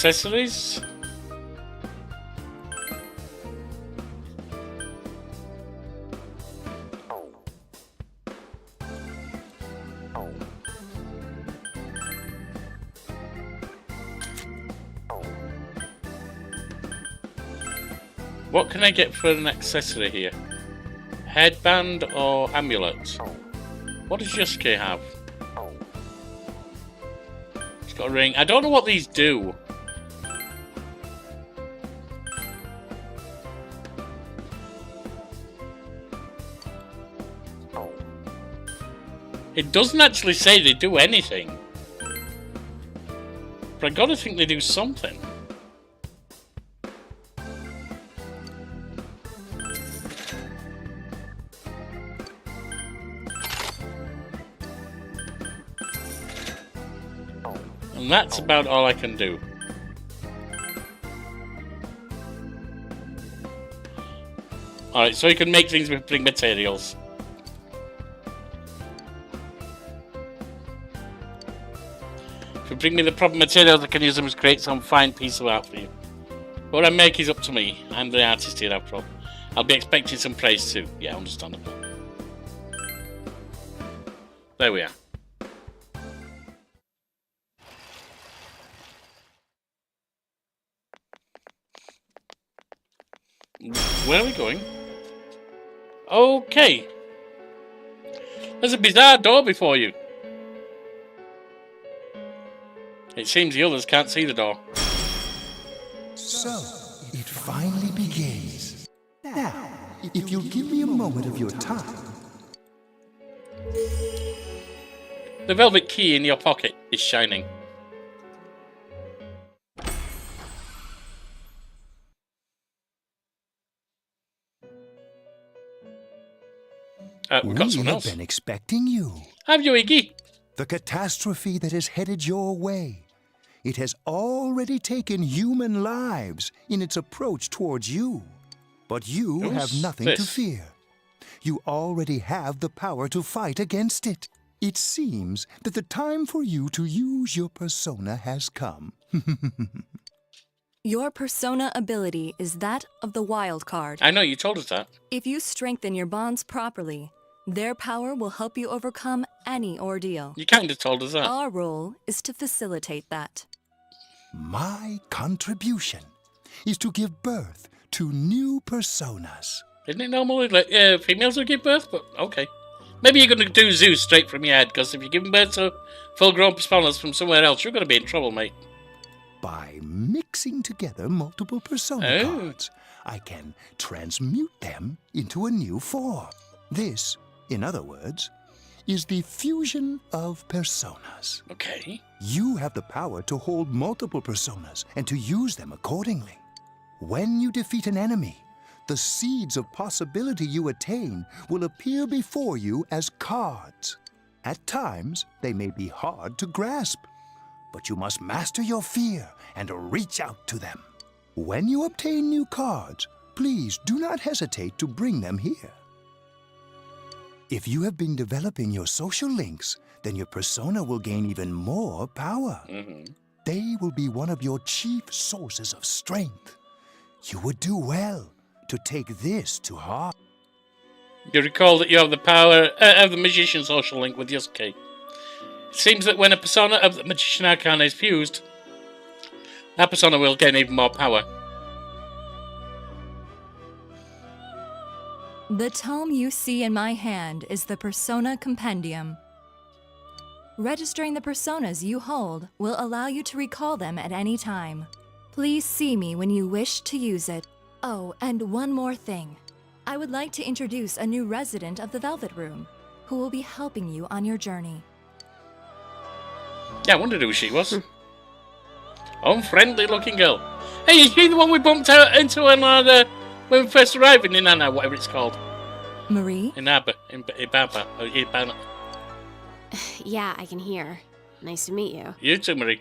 Accessories. What can I get for an accessory here? Headband or amulet? What does Yorkie have? It's got a ring. I don't know what these do. It doesn't actually say they do anything. But I gotta think they do something. And that's about all I can do. Alright, so you can make things with big materials. If you bring me the proper materials, I can use them to create some fine piece of art for you. What I make is up to me. I'm the artist here, after all. I'll be expecting some praise too. Yeah, understandable. There we are. Where are we going? Okay. There's a bizarre door before you. It seems the others can't see the door. So, it finally begins. Now, if you'll give me a moment of your time. The velvet key in your pocket is shining. We've got We someone have else. been expecting you. Have you, Iggy? The catastrophe that is headed your way. It has already taken human lives in its approach towards you. But you Who's have nothing to this? fear. You already have the power to fight against it. It seems that the time for you to use your persona has come. Your persona ability is that of the wild card. I know, you told us that. If you strengthen your bonds properly, their power will help you overcome any ordeal. You kind of told us that. Our role is to facilitate that. My contribution is to give birth to new personas. Isn't it normally like females who give birth? But okay. Maybe you're going to do Zeus straight from your head, because if you're giving birth to full-grown personas from somewhere else, you're going to be in trouble, mate. By mixing together multiple persona cards, I can transmute them into a new form. This, in other words, is the fusion of personas. Okay. You have the power to hold multiple personas and to use them accordingly. When you defeat an enemy, the seeds of possibility you attain will appear before you as cards. At times, they may be hard to grasp, but you must master your fear and reach out to them. When you obtain new cards, please do not hesitate to bring them here. If you have been developing your social links, then your persona will gain even more power. They will be one of your chief sources of strength. You would do well to take this to heart. You recall that you have the power of the magician's social link with Yorkie. It seems that when a persona of the magician arcana is fused, that persona will gain even more power. The tome you see in my hand is the Persona Compendium. Registering the personas you hold will allow you to recall them at any time. Please see me when you wish to use it. Oh, and one more thing. I would like to introduce a new resident of the Velvet Room, who will be helping you on your journey. Yeah, I wondered who she was. Unfriendly looking girl. Hey, is she the one we bumped out into when we first arrived in Inanna, whatever it's called? Marie? Ibaba. Yeah, I can hear. Nice to meet you. You too, Marie.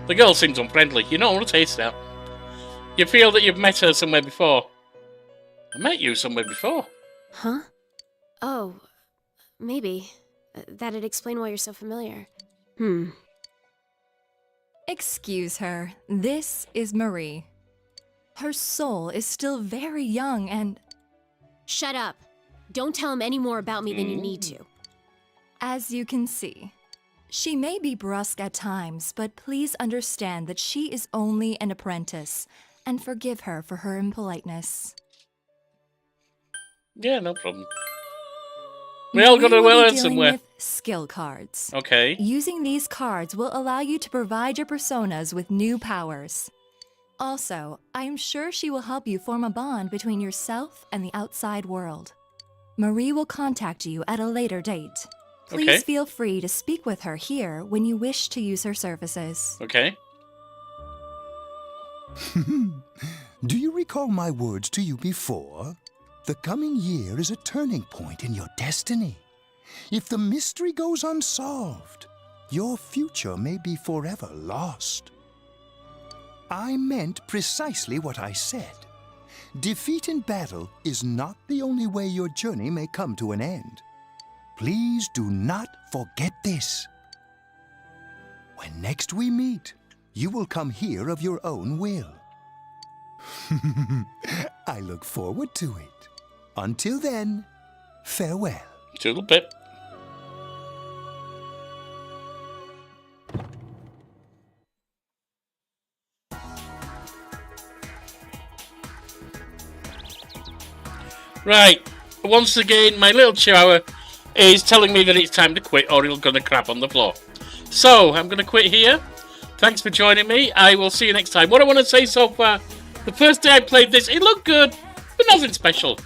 The girl seems unfriendly. You don't want to taste that. You feel that you've met her somewhere before. I met you somewhere before. Huh? Oh, maybe. That'd explain why you're so familiar. Excuse her. This is Marie. Her soul is still very young and... Shut up. Don't tell him any more about me than you need to. As you can see, she may be brusque at times, but please understand that she is only an apprentice, and forgive her for her impoliteness. Yeah, no problem. We all got to learn somewhere. With skill cards. Okay. Using these cards will allow you to provide your personas with new powers. Also, I am sure she will help you form a bond between yourself and the outside world. Marie will contact you at a later date. Please feel free to speak with her here when you wish to use her services. Okay. Do you recall my words to you before? The coming year is a turning point in your destiny. If the mystery goes unsolved, your future may be forever lost. I meant precisely what I said. Defeat in battle is not the only way your journey may come to an end. Please do not forget this. When next we meet, you will come here of your own will. I look forward to it. Until then, farewell. Toodle pip. Right. Once again, my little chihuahua is telling me that it's time to quit or he's going to crap on the floor. So, I'm going to quit here. Thanks for joining me. I will see you next time. What I want to say so far, the first day I played this, it looked good, but nothing special.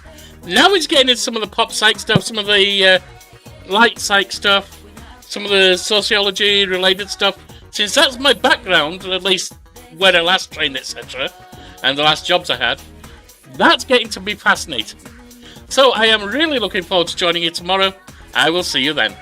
Now it's getting into some of the pop psych stuff, some of the light psych stuff, some of the sociology related stuff. Since that's my background, at least where I last trained, etc., and the last jobs I had, that's getting to be fascinating. So I am really looking forward to joining you tomorrow. I will see you then.